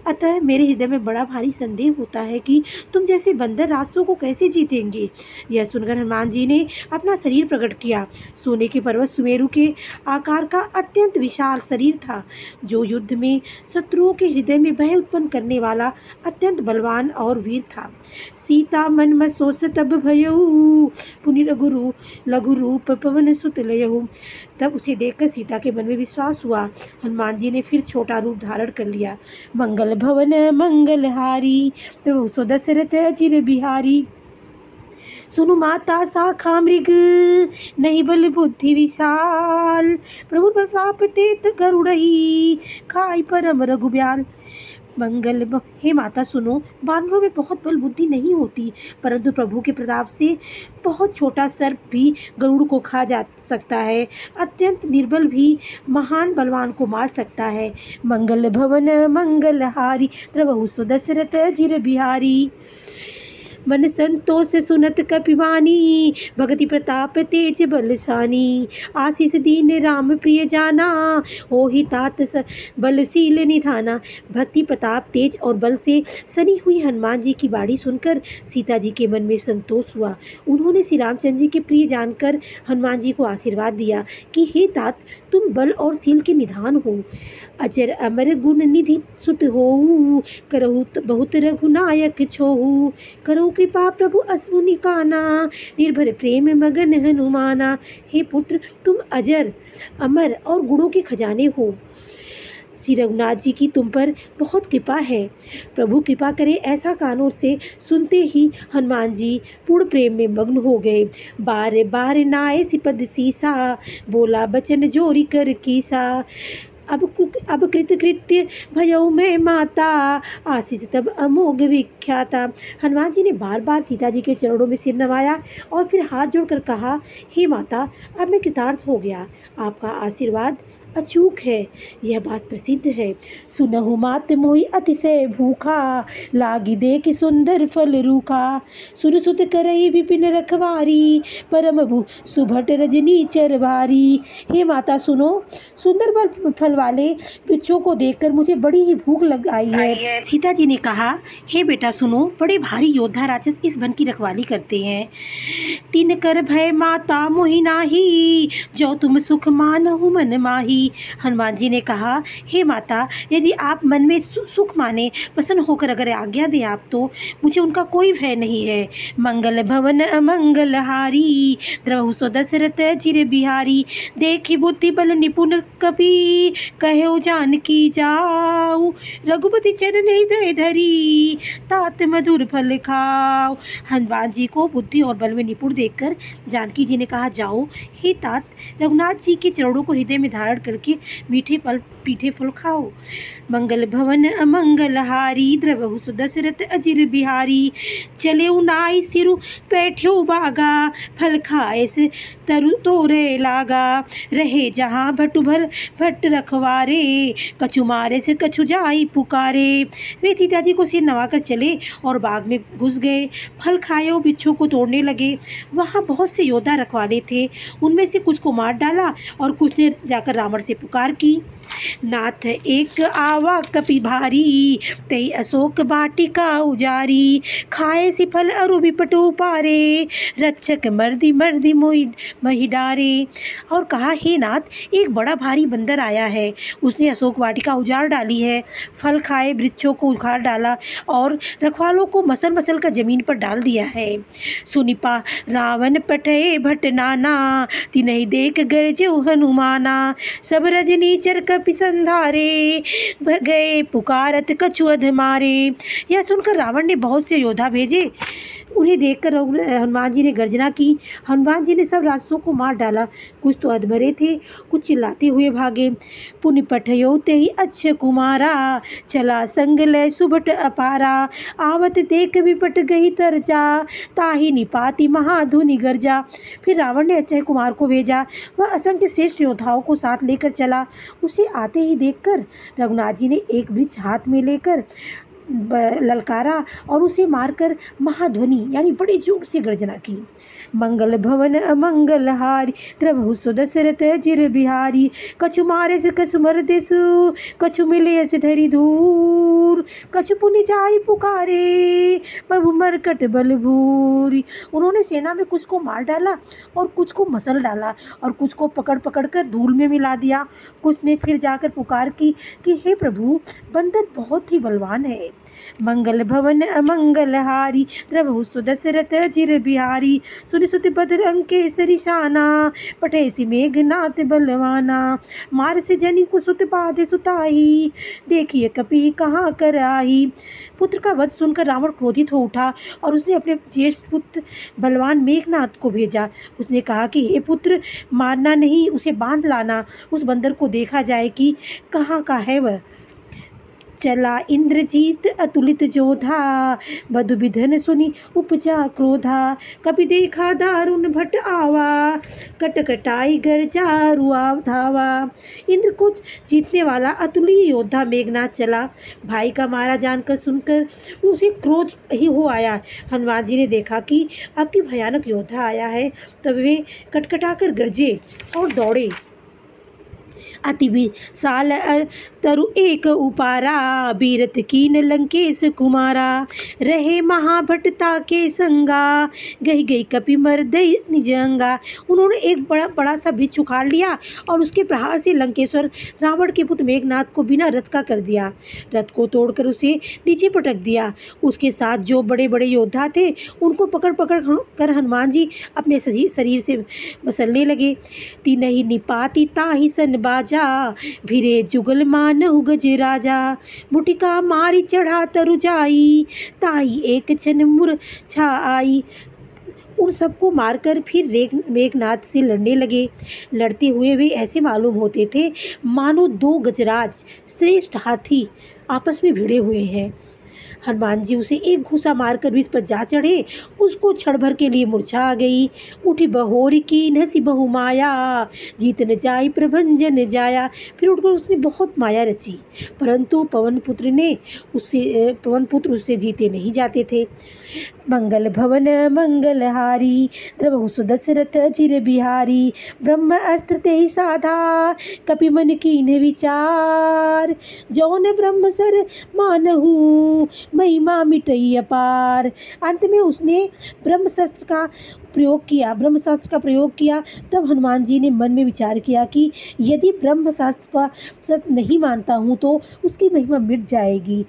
अतः मेरे हृदय में बड़ा भारी संदेह होता है कि तुम जैसे बंदर रास्तों को कैसे जीतेंगे। यह सुनकर हनुमान जी ने अपना शरीर प्रकट किया। सोने के पर्वत सुमेरु के आकार का अत्यंत विशाल शरीर था, जो युद्ध में शत्रुओं के हृदय में भय उत्पन्न करने वाला अत्यंत बलवान और वीर था। सीता मन में सोच तब भयऊ, पुनि लघु रूप पवन सुत लयऊ। तब उसे देखकर सीता के मन में विश्वास हुआ। हनुमान जी ने फिर छोटा रूप धारण कर लिया। मंगल भवन मंगलहारी, प्रभु सो दशरथ चिर बिहारी। सुनु माता शाखा मृग, नहीं बल बुद्धि विशाल। प्रभु प्रताप तेत गरुड़ही, खाई परम रघुब्याल। हे माता सुनो, बानरों में बहुत बल बुद्धि नहीं होती, परंतु प्रभु के प्रताप से बहुत छोटा सर्प भी गरुड़ को खा जा सकता है। अत्यंत निर्बल भी महान बलवान को मार सकता है। मंगल भवन मंगलहारी, प्रभु सो दशरथ चिर बिहारी। मन संतोष सुनत कपिवानी, भगति प्रताप तेज बलशानी। आशीष दीन राम प्रिय जाना, होहि तात बलशील निधाना। भक्ति प्रताप तेज और बल से सनी हुई हनुमान जी की बाणी सुनकर सीता जी के मन में संतोष हुआ। उन्होंने श्री रामचंद्र जी के प्रिय जानकर हनुमान जी को आशीर्वाद दिया कि हे तात, तुम बल और शील के निधान हो, अजर अमर गुण निधि सुत होऊ, करहु बहुत रघुनायक छोहू। करहु कृपा प्रभु असुनि काना, निर्भर प्रेम मगन हनुमाना। हे पुत्र, तुम अजर अमर और गुणों के खजाने हो। श्री रघुनाथ जी की तुम पर बहुत कृपा है। प्रभु कृपा करे, ऐसा कानों से सुनते ही हनुमान जी पूर्ण प्रेम में मग्न हो गए। बार बार नाय सिपद सीसा, बोला बचन जोरी कर कीसा। अब कृतकृत्य भयऊ मैं माता, आशीष तब अमोघ विख्याता। हनुमान जी ने बार बार सीता जी के चरणों में सिर नवाया और फिर हाथ जोड़कर कहा, हे माता, अब मैं कृतार्थ हो गया। आपका आशीर्वाद अचूक है, यह बात प्रसिद्ध है। सुनहु मात मोहि अतिशय भूखा, लागी देख सुंदर फल रूखा। सुर सुत करई विपिन रखवारी, परम भू सुभट रजनी चरवारी। हे माता सुनो, सुंदर फल वाले वृक्षों को देखकर मुझे बड़ी ही भूख लग आई है। सीता जी ने कहा, हे बेटा सुनो, बड़े भारी योद्धा राक्षस इस वन की रखवाली करते हैं। तिन कर भय माता मोहि नाही, जो तुम सुख मानहु मन माही। हनुमान जी ने कहा, हे माता, यदि आप मन में सुख माने, प्रसन्न होकर अगर आज्ञा दें आप, तो मुझे उनका कोई भय नहीं है। मंगल भवन अमंगल हारी, द्रवहु सो दशरथ अजिर बिहारी। देखी बुद्धि बल निपुण कपि, कहो जानकी जाऊ। रघुपति चरण हृदय धरी, तात मधुर फल खाओ। हनुमान जी को बुद्धि और बल में निपुण देखकर जानकी जी ने कहा, जाओ हे तात, रघुनाथ जी के चरणों को हृदय में धारण करके मीठे फल खाओ। मंगल भवन अमंगल हारी, द्रवहु सो दशरथ अजिर बिहारी। चले उनाई सिरु बैठ्यो बागा, फल खाए से तरु तोरे लागा। रहे जहाँ भटु भल भट्ट रखवारे, कछु मारे से कछु जाई पुकारे। वे सीता जी को सिर नवाकर चले और बाग में घुस गए। फल खाए और वृक्षों को तोड़ने लगे। वहाँ बहुत से योद्धा रखवाले थे, उनमें से कुछ को मार डाला और कुछ ने जाकर रावण से पुकार की। नाथ एक आवा कपि भारी, तई अशोक वाटिका उजारी। खाए सी फल अरु विपटु पारे, रक्षक मर्दी मर्दी मही डारे। और कहा, हे नाथ, एक बड़ा भारी बंदर आया है, उसने अशोक वाटिका उजाड़ डाली है, फल खाए वृक्षों को उखाड़ डाला और रखवालों को मसल मसल कर जमीन पर डाल दिया है। सुनिपा रावण पठे भट नाना, तिनहि देख गरजे हनुमाना। सब रजनी चर कपि संधारे, गए पुकारत कछु अध मारे। यह सुनकर रावण ने बहुत से योद्धा भेजे। उन्हें देखकर हनुमान जी ने गर्जना की। हनुमान जी ने सब राक्षसों को मार डाला। कुछ तो अधमरे थे, कुछ चिल्लाते हुए भागे। पुनि पठयो तेहि अच्छ कुमारा, चला संग लय सुभट अपारा। आवत देख विपट गई तरजा, ताहि निपाति महाधुनि गर्जा। फिर रावण ने अक्षय कुमार को भेजा। वह असंख्य श्रेष्ठ योद्धाओं को साथ लेकर चला। उसे आते ही देखकर रघुनाथ जी ने एक वृक्ष हाथ में लेकर ललकारा और उसे मारकर महाध्वनि यानी बड़े जोर से गर्जना की। मंगल भवन अमंगल हारी, द्रवहु सो दशरथ अजिर बिहारी। कछु मारे से कछु मरदेसु, कछु मिले से धरी दूर। कछु पुनि जाई पुकारे, प्रभु मरकट बल भूरी। उन्होंने सेना में कुछ को मार डाला और कुछ को मसल डाला और कुछ को पकड़ पकड़ कर धूल में मिला दिया। कुछ ने फिर जाकर पुकार की कि हे प्रभु, बंदर बहुत ही बलवान है। मंगल भवन अमंगल हारी, द्रवहु सो दशरथ अजिर बिहारी। सुनि सुति बदरंग केसरी शाना, पठे सी मेघनाथ बलवाना। मार से जनी को सुत बाधे सुताई, देखिए कपि कहाँ कर आई। पुत्र का वध सुनकर रावण क्रोधित हो उठा और उसने अपने ज्येष्ठ पुत्र बलवान मेघनाथ को भेजा। उसने कहा कि हे पुत्र, मारना नहीं, उसे बांध लाना। उस बंदर को देखा जाए कि कहाँ का है वह। चला इंद्रजीत अतुलित जोधा, बधु विधन सुनी उपजा क्रोधा। कभी देखा दारुण भट आवा, कटकटाई गर्जा रुआ धावा। इंद्र को जीतने वाला अतुल्य योद्धा मेघनाथ चला। भाई का मारा जानकर सुनकर उसे क्रोध ही हो आया। हनुमान जी ने देखा कि अब की भयानक योद्धा आया है, तब वे कटकटाकर गरजे और दौड़े। अति विशाल तरु एक उपारा, बीरत कीन लंकेश कुमारा। रहे महाभटता के संगा, गई गई कपि मर्दई निजंगा। उन्होंने एक बड़ा सा वृक्ष उखाड़ लिया और उसके प्रहार से लंकेश्वर रावण के पुत्र मेघनाथ को बिना रथ का कर दिया। रथ को तोड़कर उसे नीचे पटक दिया। उसके साथ जो बड़े बड़े योद्धा थे उनको पकड़ पकड़ कर हनुमान जी अपने शरीर से मसलने लगे। तिनहि निपाति ताहि सन बाजा, भिरे जुगल मानहु गज राजा। मुटिका मारी चढ़ा तरु जाई, ताई एक क्षण मूर्छा आई। उन सबको मारकर फिर मेघनाथ से लड़ने लगे। लड़ते हुए वे ऐसे मालूम होते थे मानो दो गजराज श्रेष्ठ हाथी आपस में भिड़े हुए हैं। हनुमान जी उसे एक घूसा मारकर वृक्ष पर जा चढ़े। उसको क्षण भर के लिए मूर्छा आ गई। उठी बहोरी की नसी बहु माया, जीत न जाई प्रभंजन जाया। फिर उठकर उसने बहुत माया रची, परंतु पवन पुत्र उससे जीते नहीं जाते थे। मंगल भवन मंगल हारी, द्रवहु सो दशरथ अजिर बिहारी। ब्रह्म अस्त्र तेहि साधा, कपि मन कीन्ह विचार। जौन ब्रह्म सर मानहु, महिमा मिटई अपार। अंत में उसने ब्रह्मशस्त्र का प्रयोग किया, ब्रह्मशास्त्र का प्रयोग किया, तब हनुमान जी ने मन में विचार किया कि यदि ब्रह्मशास्त्र का सत्य नहीं मानता हूँ तो उसकी महिमा मिट जाएगी।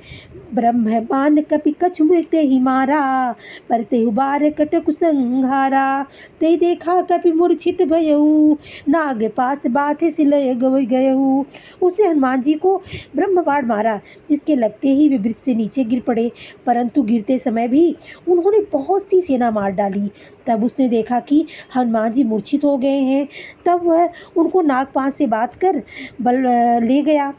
ब्रह्मबान कपि कछु मृत्य ही मारा, पर तेहु बार कटकु संहारा। ते देखा कपि मूर्छित भयऊ, नाग पास बाथे सिलय गयऊ। उसने हनुमान जी को ब्रह्म बाण मारा, जिसके लगते ही वे वृक्ष से नीचे गिर पड़े, परंतु गिरते समय भी उन्होंने बहुत सी सेना मार डाली। तब उसने देखा कि हनुमान जी मूर्छित हो गए हैं, तब वह उनको नागपाश से बात कर बल ले गया।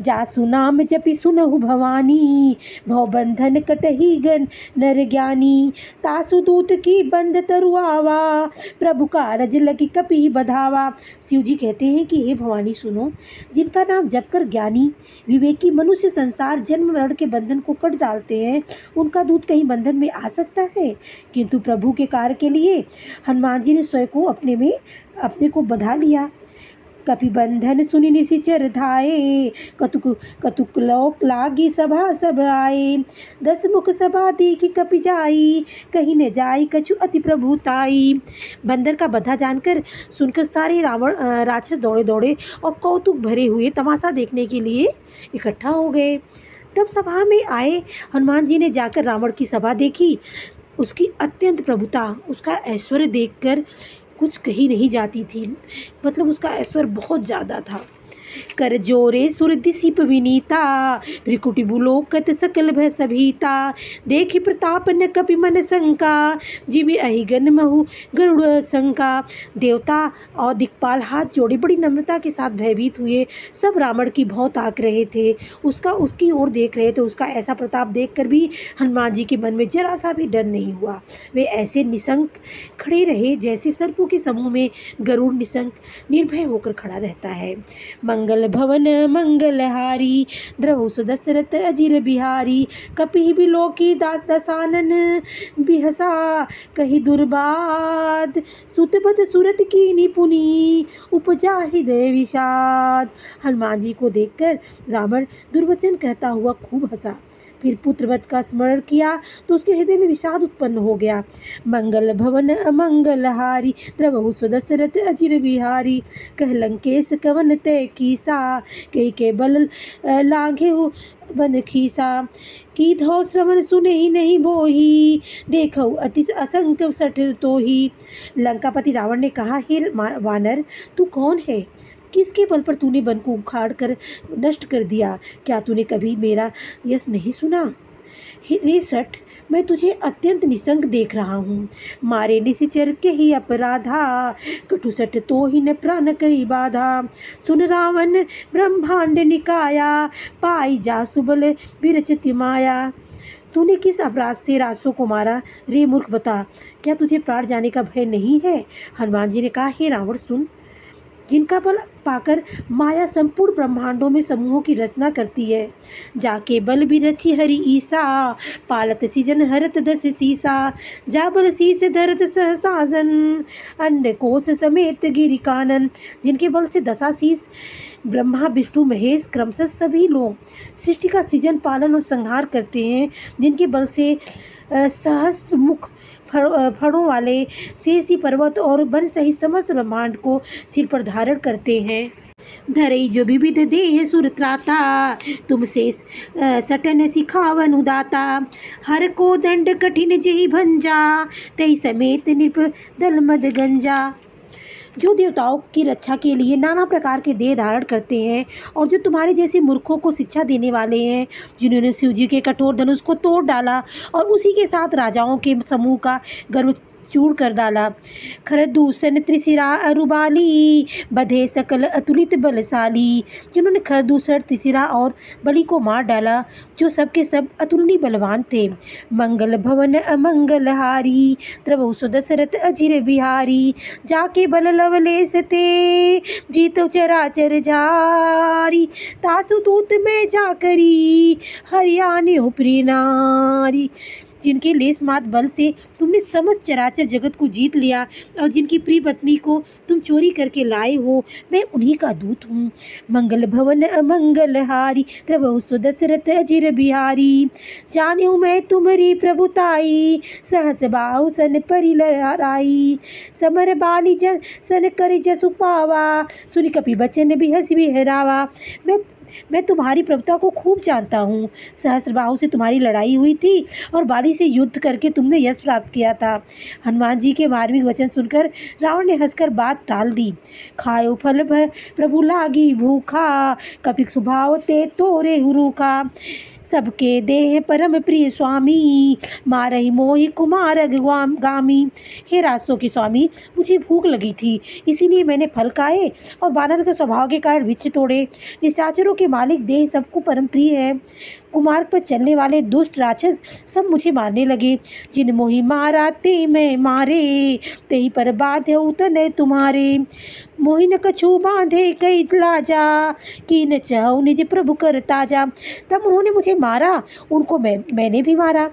जासु नाम जपि सुनहु भवानी, भवबंधन कटहि गन नर ज्ञानी। तासु दूत की बंद तरुआवा, प्रभु कारज लगी कपि बधावा। शिव जी कहते हैं कि हे भवानी सुनो, जिनका नाम जप कर ज्ञानी विवेकी मनुष्य संसार जन्म मरण के बंधन को कट डालते हैं, उनका दूत कहीं बंधन में आ सकता है? किंतु प्रभु के कार्य के लिए हनुमान जी ने स्वयं को अपने को बधा लिया। कपिबंधन सुनि निशिचर धाये, कतुक लोक लागी सभा सब आए। 10 मुख सभा देखी कपि जाई, कहीं न जाई कछु अति प्रभुताई। बंदर का बधा जानकर सुनकर सारे राक्षस दौड़े दौड़े और कौतुक भरे हुए तमाशा देखने के लिए इकट्ठा हो गए। तब सभा में आए हनुमान जी ने जाकर रावण की सभा देखी। उसकी अत्यंत प्रभुता, उसका ऐश्वर्य देखकर कुछ कही नहीं जाती थी, मतलब उसका ऐश्वर्य बहुत ज़्यादा था। कर जोरे सुर दिसीप विनीता, भ्रिकुटि बुलोकत सकल भय सभीता। देखि प्रताप न कपि मन शंका, जिमि अहिगन महु गरुड़ शंका। देवता और दिक्पाल हाथ जोड़े बड़ी नम्रता के साथ भयभीत हुए। सब रावण की भौं ताक रहे थे, उसकी ओर देख रहे थे। उसका ऐसा प्रताप देखकर भी हनुमान जी के मन में जरा सा भी डर नहीं हुआ। वे ऐसे निशंक खड़े रहे जैसे सर्पों के समूह में गरुड़ निशंक निर्भय होकर खड़ा रहता है। मंगल भवन मंगलहारी, द्रवहु सुदशरथ अजिर बिहारी। कपि बिलोकी दसानन, बिहसा कहि दुर्बाद। सुतबद सुरत की निपुनी, उपजा हृदय विषाद। हनुमान जी को देखकर रावण दुर्वचन कहता हुआ खूब हंसा। फिर पुत्रवत का स्मरण किया तो उसके हृदय में विषाद उत्पन्न हो गया। मंगल भवन अमंगलहारी, द्रवहु सुदशरथ अजिर बिहारी। कह लंकेश कवन तय कीसा, कही के बल लाघेहु बन खीसा। की धौ श्रवण सुने ही नहीं बोही, देखऊ अति असंख्य सठ तोही। लंकापति रावण ने कहा, हे वानर, तू कौन है? किसके बल पर तूने वन को उखाड़ कर नष्ट कर दिया? क्या तूने कभी मेरा यश नहीं सुना? रे सठ, मैं तुझे अत्यंत निसंग देख रहा हूँ। मारे निशिचर के ही अपराधा, कटुसठ तो ही न प्राण कई बाधा। सुन रावण ब्रह्मांड निकाया, पाई जा सुबल विरचित माया। तूने किस अपराध से रासों को मारा? रे मूर्ख बता, क्या तुझे प्राण जाने का भय नहीं है? हनुमान जी ने कहा, हे रावण सुन, जिनका बल पाकर माया संपूर्ण ब्रह्मांडों में समूहों की रचना करती है। जाके बल भी रची हरि ईसा, पालत सीजन हरत दस सीसा। जा बल शीस धरत सहसाधन, अंड कोश समेत गिरि कानन। जिनके बल से दशाशीष ब्रह्मा विष्णु महेश क्रमशः सभी लोग सृष्टि का सृजन पालन और संहार करते हैं। जिनके बल से सहस्त्र मुख फणों वाले शेषी पर्वत और वन सहित समस्त ब्रह्मांड को सिर पर धारण करते हैं। धरई जो विविध देह सुर त्राता, तुम से सटन सिखावन उदाता। हर को दंड कठिन जेहि भंजा, तहि समेत निप दल मद गंजा। जो देवताओं की रक्षा के लिए नाना प्रकार के देह धारण करते हैं और जो तुम्हारे जैसे मूर्खों को शिक्षा देने वाले हैं, जिन्होंने शिव जी के कठोर धनुष को तोड़ डाला और उसी के साथ राजाओं के समूह का गर्व चूर कर डाला। खरदूषण त्रिशिरा अरुबाली, बधे सकल अतुलित बलशाली। जिन्होंने खरदूषण त्रिशिरा और बलि को मार डाला, जो सबके सब अतुलनीय बलवान थे। मंगल भवन अमंगलहारी, द्रवहु सुदशरथ अजिर बिहारी। जाके बल लवलेश ते, जीतो चराचर जारी। तासु दूत में जाकरी, हरियाणे उपरी नारी। जिनके लेसमात बल से तुमने समस्त चराचर जगत को जीत लिया और जिनकी प्रिय पत्नी को तुम चोरी करके लाए हो, मैं उन्हीं का दूत हूँ। मंगल भवन अमंगलहारी त्रवहु सो दशरथ अजिर बिहारी। जाने हूँ मैं तुम्हारी प्रभुताई, सहस बाहु सन परि लहराई। समर बाली जन सन करि जसु पावा, सुनि कपि बचन बिहस बिहरावा। मैं तुम्हारी प्रभुता को खूब जानता हूँ। सहस्त्रबाहु से तुम्हारी लड़ाई हुई थी और बाली से युद्ध करके तुमने यश प्राप्त किया था। हनुमान जी के मार्मिक वचन सुनकर रावण ने हंसकर बात टाल दी। खायो फल प्रभु लागी भूखा, कपिक स्वभाव ते तोरे हुरूखा। सबके देह परम प्रिय स्वामी, मारहि मोहि कुमार गामी। हे रास्तों के स्वामी, मुझे भूख लगी थी, इसीलिए मैंने फल खाए और वानर के स्वभाव के कारण वृक्ष तोड़े। निशाचरों के मालिक देह सबको परम प्रिय है। कुमार्ग पर चलने वाले दुष्ट राक्षस सब मुझे मारने लगे। जिन मोहि मारा ते मैं मारे, तेहि पर बाध्य उतने तुम्हारे। मोहि न कछु बांधे कई लाजा, की न चाहु निज प्रभु कर ताजा। तब उन्होंने मुझे मारा, उनको मैंने भी मारा।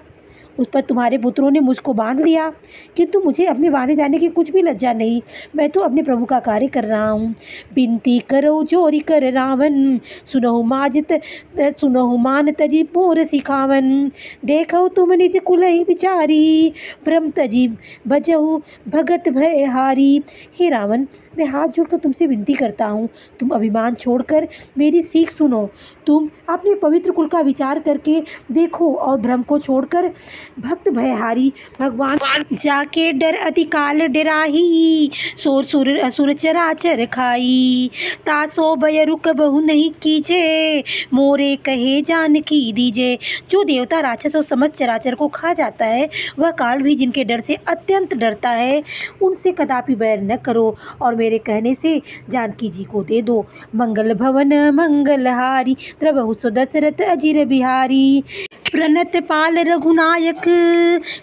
उस पर तुम्हारे पुत्रों ने मुझको बांध लिया, किंतु मुझे अपने बांधे जाने की कुछ भी लज्जा नहीं। मैं तो अपने प्रभु का कार्य कर रहा हूँ। बिनती करो जोरी कर रावण, सुनहु मान तजी मोर सिखावन। देखो तुम निज कुलहि विचारी, भ्रम तजी भजहु भगत भय हारी। हे रावण, मैं हाथ जोड़कर तुमसे विनती करता हूँ, तुम अभिमान छोड़कर मेरी सीख सुनो। तुम अपने पवित्र कुल का विचार करके देखो और भ्रम को छोड़कर भक्त भयहारी भगवान जाके डर अतिकाल डराही, सोर सुर असुर चराचर खाई। तासो भय रुक बहु नहीं कीजे, मोरे कहे जान की दीजे। जो देवता राक्षस और समस्त चराचर को खा जाता है, वह काल भी जिनके डर से अत्यंत डरता है, उनसे कदापि बैर न करो और मेरे कहने से जानकी जी को दे दो। मंगल भवन मंगलहारी त्रवहु सो दशरथ अजिर बिहारी। प्रणत पाल रघुनायक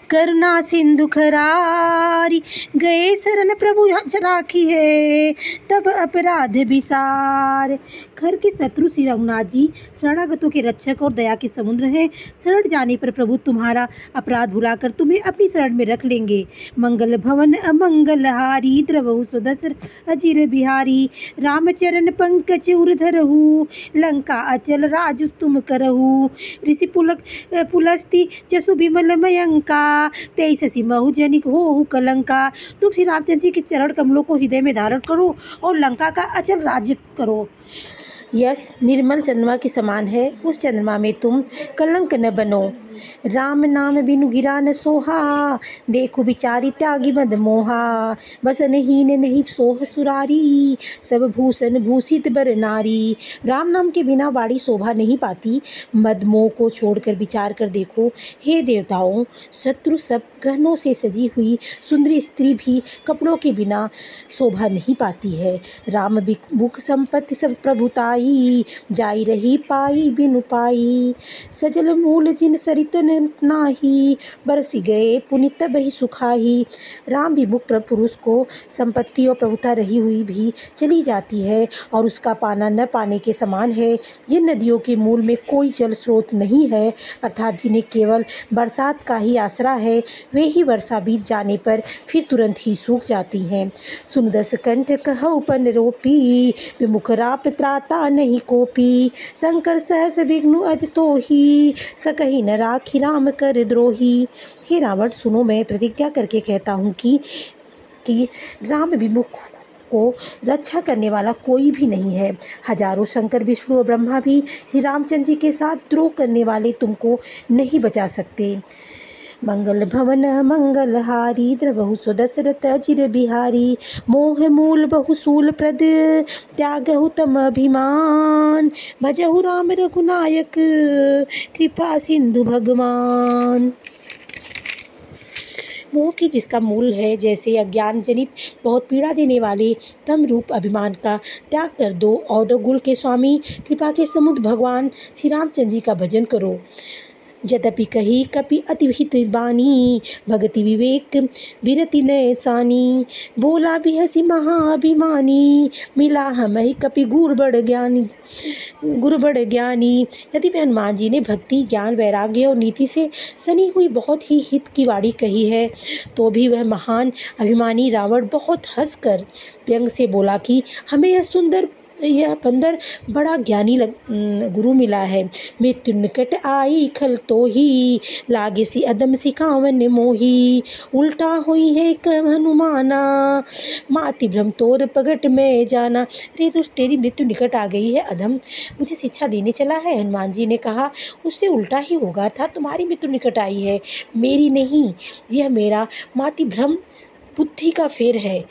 करुणा सिंधु खरारी। गए शरण प्रभु राखी है, तब अपराध विसार। घर के शत्रु श्री रघुनाथ जी शरणागतों के रक्षक और दया के समुद्र हैं। शरण जाने पर प्रभु तुम्हारा अपराध भुलाकर तुम्हें अपनी शरण में रख लेंगे। मंगल भवन अमंगलहारी त्रवहु सो दशरथ अजिर बिहारी। रामचरण पंकज उर्धरहु, लंका अचल राज तुम करहु। ऋषि पुलस्ती जसु विमल मयंका, तेईस सिमहु जनिक हो कलंका। तुम श्री रामचंद्र जी के चरण कमलों को हृदय में धारण करो और लंका का अचल राज्य करो। यश निर्मल चंद्रमा के समान है, उस चंद्रमा में तुम कलंक न बनो। राम नाम बिनु गिरा न सोहा, देखो बिचारी त्यागी मद मोहा। बसनहीन नहीं सोह सुरारी, सब भूषण भूषित बर नारी। राम नाम के बिना वाणी शोभा नहीं पाती, मद मोह को छोड़कर विचार कर देखो। हे देवताओं, शत्रु सब गहनों से सजी हुई सुंदरी स्त्री भी कपड़ों के बिना शोभा नहीं पाती है। राम मुख संपत्ति सब प्रभुताई, जाई रही पाई बिनु पाई। सजल मूल जिन सरितन नाही, बरसी गए पुनित बही सुखाही। राम विमुख पुरुष को संपत्ति और प्रभुता रही हुई भी चली जाती है और उसका पाना न पाने के समान है। जिन नदियों के मूल में कोई जल स्रोत नहीं है, अर्थात जिन्हें केवल बरसात का ही आसरा है, वे ही वर्षा बीत जाने पर फिर तुरंत ही सूख जाती हैं। सुन दस कंठ कहु पन रोपी, विमुख राप त्राता नहीं कोपी। शंकर सहस विघ्नु अज तो ही, सकहि न राखी राम कर द्रोही। हे रावण, सुनो, मैं प्रतिज्ञा करके कहता हूँ कि राम विमुख को रक्षा करने वाला कोई भी नहीं है। हजारों शंकर विष्णु और ब्रह्मा भी श्री रामचंद्र जी के साथ द्रोह करने वाले तुमको नहीं बचा सकते। मंगल भवन मंगलहारी द्रवहु सो दशरथ अजिर बिहारी। मोह मूल बहुसूल प्रद, त्यागहु तम अभिमान। भजहु राम रघुनायक, कृपा सिंधु भगवान। मोह की जिसका मूल है, जैसे अज्ञान जनित बहुत पीड़ा देने वाले तम रूप अभिमान का त्याग कर दो और रघुकुल के स्वामी कृपा के समुद्र भगवान श्री रामचंद्र जी का भजन करो। यद्यपि कही कपि अति हित बानी, भगति विवेक विरति नय सानी। बोला भी हसी महाअभिमानी, मिला हमहि कपि गुर बड़ ज्ञानी। यदि हनुमान जी ने भक्ति, ज्ञान, वैराग्य और नीति से सनी हुई बहुत ही हित की वाणी कही है, तो भी वह महान अभिमानी रावण बहुत हंसकर व्यंग से बोला कि हमें यह बंदर बड़ा ज्ञानी गुरु मिला है। मृत्यु निकट आई खल तो ही, लागे सी अदम सिखावन मोही। उल्टा हुई है हनुमाना, माति भ्रम तोर पगट में जाना। अरे दोस्त, तेरी मृत्यु निकट आ गई है अधम, मुझे शिक्षा देने चला है। हनुमान जी ने कहा, उससे उल्टा ही होगा, अर्थात तुम्हारी मृत्यु निकट आई है, मेरी नहीं। यह मेरा माति भ्रम बुद्धि का फेर है,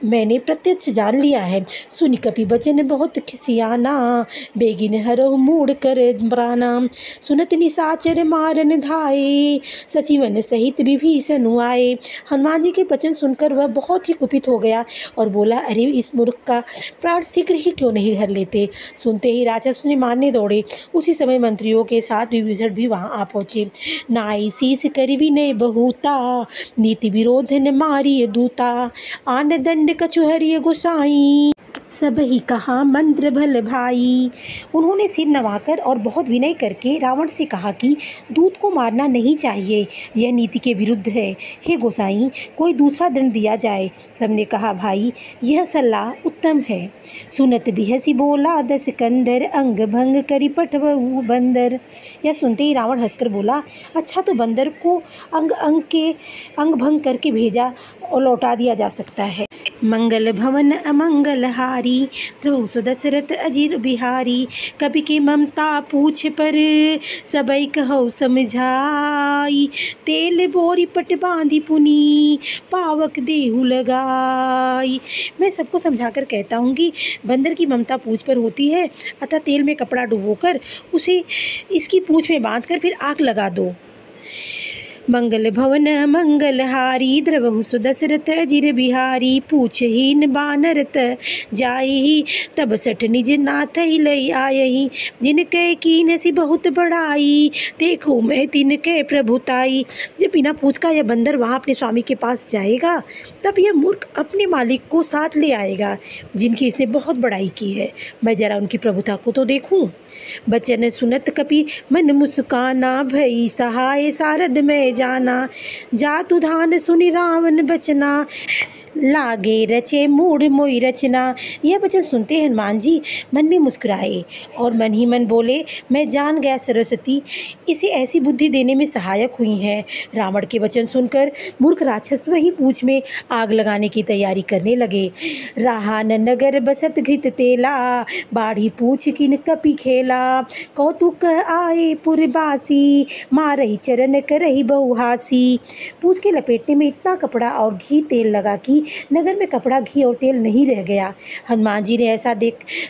मैंने प्रत्यक्ष जान लिया है। सुनि कपि बचन बहुत खिसियाना, बेगिन हरहु मूढ़ कर प्राना। सुनत निशाचर मारन धाये, सचिवन सहित विभीषण आए। हनुमान जी के वचन सुनकर वह बहुत ही कुपित हो गया और बोला, अरे इस मूर्ख का प्राण शीघ्र ही क्यों नहीं हर लेते। सुनते ही राक्षस उन्हें मारने दौड़े। उसी समय मंत्रियों के साथ विभीषण भी वहां आ पहुंचे। नाई शीस करि विनय बहुता, नीति विरोध न मारिय दूता। आन दंड कछुहरिय गोसाई, सब ही कहा मंत्र भल भाई। उन्होंने सिर नवाकर और बहुत विनय करके रावण से कहा कि दूत को मारना नहीं चाहिए, यह नीति के विरुद्ध है। हे गोसाई, कोई दूसरा दंड दिया जाए। सबने कहा, भाई यह सलाह उत्तम है। सुनत बिहसी बोला दस कंदर, अंग भंग करी पठवहु बंदर। यह सुनते ही रावण हंसकर बोला, अच्छा तो बंदर को अंग भंग करके भेजा और लौटा दिया जा सकता है। मंगल भवन अमंगल हारी, ध्रुव दशरथ अजीर बिहारी। कपि की ममता पूछ पर, सबई कहौ समझाई। तेल बोरी पट बांधी पुनी, पावक देहु लगाई। मैं सबको समझाकर कहता हूँ कि बंदर की ममता पूछ पर होती है, अतः तेल में कपड़ा डुबोकर उसे इसकी पूछ में बांधकर फिर आग लगा दो। मंगल भवन मंगल हारी, द्रवहु दशरथ अजीर बिहारी। पूछहीन बानरत जायहि, तब सठ निज नाथ ही लई आयहि। जिनके कीन सी बहुत बड़ाई, देखो मैं तिनके प्रभुताई। जब बिना पूछ का यह बंदर वहाँ अपने स्वामी के पास जाएगा, तब यह मूर्ख अपने मालिक को साथ ले आएगा जिनकी इसने बहुत बड़ाई की है। मैं जरा उनकी प्रभुता को तो देखूं। बचन सुनत कपि मन मुस्काना, भई सहाय सारद में जाना। जातु धान सुनि रावण बचना, लागे रचे मूढ़ मोई रचना। यह वचन सुनते हनुमान जी मन में मुस्कुराए और मन ही मन बोले, मैं जान गया सरस्वती इसे ऐसी बुद्धि देने में सहायक हुई हैं। रावण के वचन सुनकर मूर्ख राक्षस वही पूछ में आग लगाने की तैयारी करने लगे। रहा न नगर बसत घृत तेला, बाढ़ी पूछ किन कपि खेला। कौतुक आए पुरबासी, मारही चरण करही बहुहासी। पूछ के लपेटने में इतना कपड़ा और घी तेल लगा कि नगर में कपड़ा, घी और तेल नहीं रह गया। हनुमान जी ने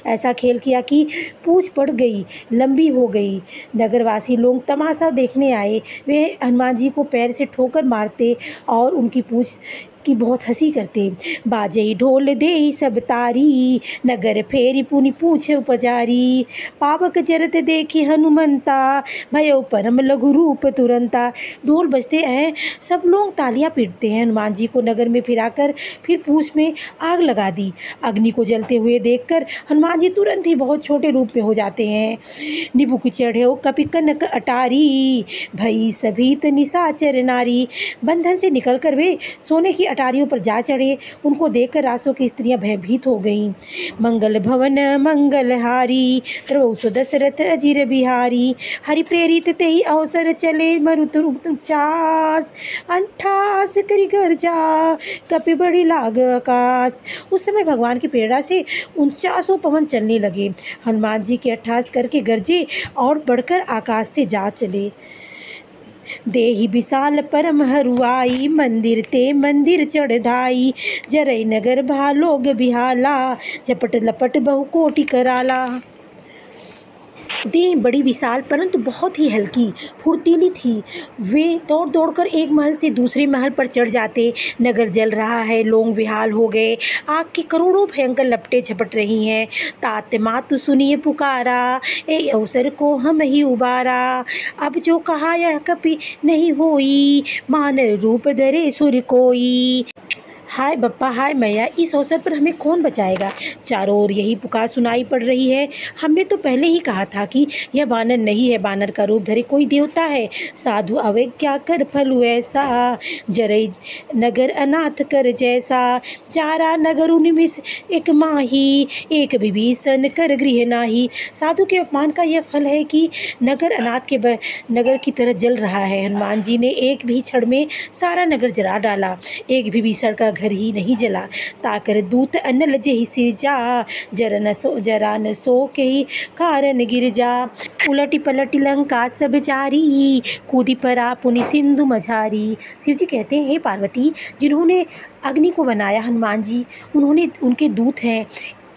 ऐसा खेल किया कि पूछ पड़ गई, लंबी हो गई। नगरवासी लोग तमाशा देखने आए। वे हनुमान जी को पैर से ठोकर मारते और उनकी पूछ की बहुत हंसी करते। बाजई ढोल देई सब तारी, नगर फेरी पुनि पूछ उपजारी। पावक जरत देखी हनुमंता, भयो परम लघु रूप तुरंता। ढोल बजते हैं, सब लोग तालियां पीटते हैं। हनुमान जी को नगर में फिराकर फिर पूछ में आग लगा दी। अग्नि को जलते हुए देखकर हनुमान जी तुरंत ही बहुत छोटे रूप में हो जाते हैं। निबुक चढ़े कपि कनक अटारी, भई सभीत निशाचर नारी। बंधन से निकलकर वे सोने की अटारियों पर जा चढ़े। उनको देखकर रासों की स्त्रियां भयभीत हो गईं। मंगल भवन मंगल हारी, ध्रुव दशरथ अजीर बिहारी। हरि प्रेरित तेहि अवसर चले, मरुत चास अंठास करि गर्जा, कपि बड़ी लाग आकाश। उस समय भगवान की प्रेरणा से 49 पवन चलने लगे। हनुमान जी के अट्ठास करके गरजे और बढ़कर आकाश से जा चले। देहि विशाल परम हरुआई, मंदिर ते मंदिर चढ़धाई। जरई नगर भालोग बिहाला, झपट लपट बहु कोटि कराला। देह बड़ी विशाल परंतु बहुत ही हल्की फुर्तीली थी। वे दौड़ दौड़कर एक महल से दूसरे महल पर चढ़ जाते। नगर जल रहा है, लोग बेहाल हो गए, आग की करोड़ों भयंकर लपटें झपट रही हैं। तात मातु सुनिए पुकारा, ए अवसर को हम ही उबारा। अब जो कहा यह कभी नहीं होई, मान रूप धरे सुर कोई। हाय बप्पा हाय मैया, इस अवसर पर हमें कौन बचाएगा। चारों ओर यही पुकार सुनाई पड़ रही है। हमने तो पहले ही कहा था कि यह बानर नहीं है, बानर का रूप धरे कोई देवता है। साधु अवज्ञा कर फलु ऐसा, जरई नगर अनाथ कर जैसा। जारा नगर उनमिस एक माही, एक विभीषण कर गृह नाही। साधु के अपमान का यह फल है कि नगर अनाथ के नगर की तरह जल रहा है। हनुमान जी ने एक भी क्षण में सारा नगर जला डाला, एक विभीषण का घर ही नहीं जला। ताकर दूत अन्न लजे ही सिर जा, जरा न सो के ही कारण गिर जा। उलटी पलटी लंका सब जारी, कूदी परा पुनि सिंधु मझारी। शिव जी कहते हैं, हे पार्वती, जिन्होंने अग्नि को बनाया हनुमान जी उन्होंने उनके दूत हैं,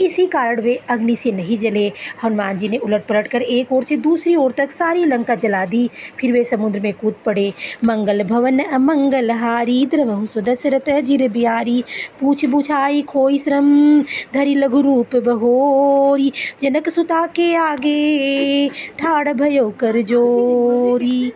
इसी कारण वे अग्नि से नहीं जले। हनुमान जी ने उलट पलट कर एक ओर से दूसरी ओर तक सारी लंका जला दी। फिर वे समुद्र में कूद पड़े। मंगल भवन अमंगल हारी, द्रवहु सुदशरथ जिर बिहारी। पूछ बुझाई खोई श्रम, धरि लघु रूप बहोरी। जनक सुता के आगे, ठाड़ भयो कर जोरी।